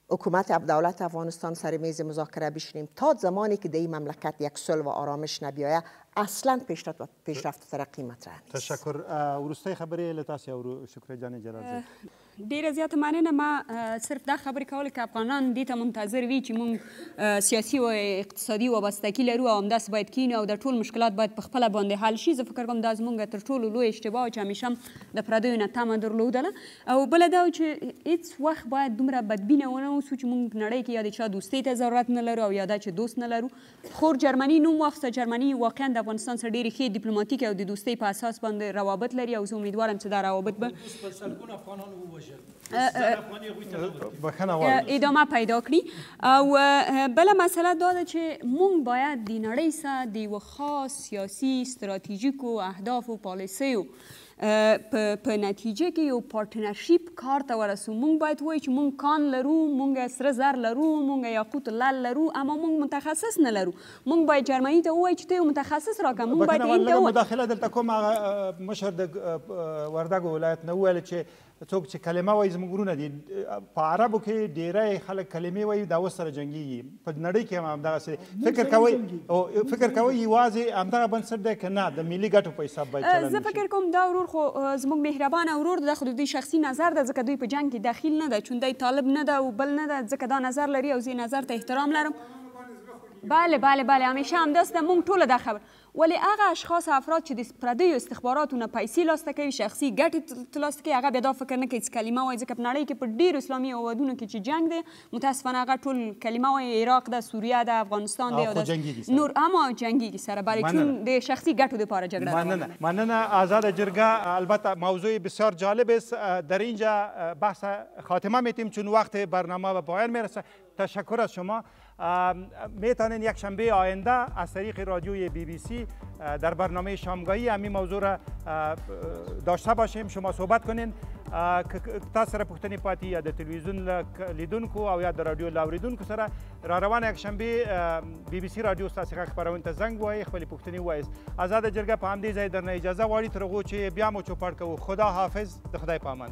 حکومت دولت افغانستان سر میز مذاکره بشینیم تا زمانی که در این مملکت یک صلح و آرامش نبیاید اصلا پیشرفت و ترقی مطرح نیست. تشکر. ورسته خبرې له تاسو او شکر جان جلال. ډیره زیاته مننه. ما صرف دا خبرې کولې که افغانان دې ته منتظر وي چې موږ سیاسي او اقتصادي وابستګي لرو او همداسې باید کینو او د ټول مشکلات باید په خپله باندې حل شي. زه فکر کوم دا زموږ تر ټولو لوی اشتباه چې همیشه هم د پردیو نه تمه درلودله. او بله دا چې هېڅ وخت باید دومره بدبینه ونه اوسو چې موږ په نړۍ کې یا د چا دوستۍ ته ضرورت نه لرو او یا دا چې دوست نه لرو. خور جرمني نوم واخیسته. جرمني واقعا د افغانستان سره ډېرې ښې ډیپلوماتیک او د دوستۍ په اساس باندې روابط لري او زه امیدوارم چې دا روابط به ادامه پیدا کړي. او بله مسله دا ده چې موږ باید د نړۍ سره د یوه خاص سیاسي استراتیژیکو اهدافو و پالیسیو په نتیجه کې یو پارتنرشیپ کار ته ورسو. موږ باید وایو چې موږ کان لرو، موږ سره زر لرو، موږ یاقوت لعل لرو، اما موږ متخصص نه لرو. موږ باید جرمني ته ووایو چې ته یو متخصص راکړه. موږ باید این ته ووایو. مداخله دلته کوم مشر د وردګو ولایت نه وویل چې څوک چې کلمه وایي زموږ ورونه دي. په عربو کې ډېری خلک کلمې وایي دا اوس سره جنګېږي. په نړۍ کې هم همدغسې فکر کوئ یوازې همدغه بنسټ دی که نه د ملي ګټو په حساب باید چلند وشي؟ زه فکر کوم دا ورور خو زموږ مهربانه ورور دی، خو د دوی شخصي نظر ده ځکه دوی په جنګ کې دخیل نه ده، چون دی طالب نه ده او بل نه ده، ځکه دا نظر لري او زه نظر ته احترام لرم. بله بله بله همیشه همداسې ده. موږ ټوله دا خبر ولی هغه اشخاص افراد چې د پردیو استخباراتو نه پیسې لاسته کوي، شخصي ګټې ترلاسه کوي، هغه بیا دا فکر نه کوي چې کلمه وایي. ځکه په نړۍ کې په ډېرو اسلامي هېوادونو کې چې جنګ دی متاسفانه هغه ټول کلمه وایي. عراق ده، سوریه ده، افغانستان دی او نور اما جنګېږي سره برای چون د شخصي ګټو دپاره جګړه. مننه آزاد جرگه. البته موضوع بسیار جالب است. در اینجا بحث خاتمه میتیم چون وقت برنامه به پایان میرسه. تشکر از شما. میتونین یک شنبه آینده از طریق رادیوی BBC در برنامه شامگاهی همین موضوع را داشته باشیم، شما صحبت کنین. تاسو سره پوښتنې پاتې یا د تلویزیون لیدونکو او یا د راډیو لاوریدونکو سره را روانه یکشنبې بي بي سي راډیو ستاسو غږ خپرونې ته زنګ ووایئ خپلې پوښتنې ووایاست ازاده جرګه په همدې ځای درنه اجازه غواړي تر هغو چې بیا مو چوپړ کوو خدا حافظ د خدای په امان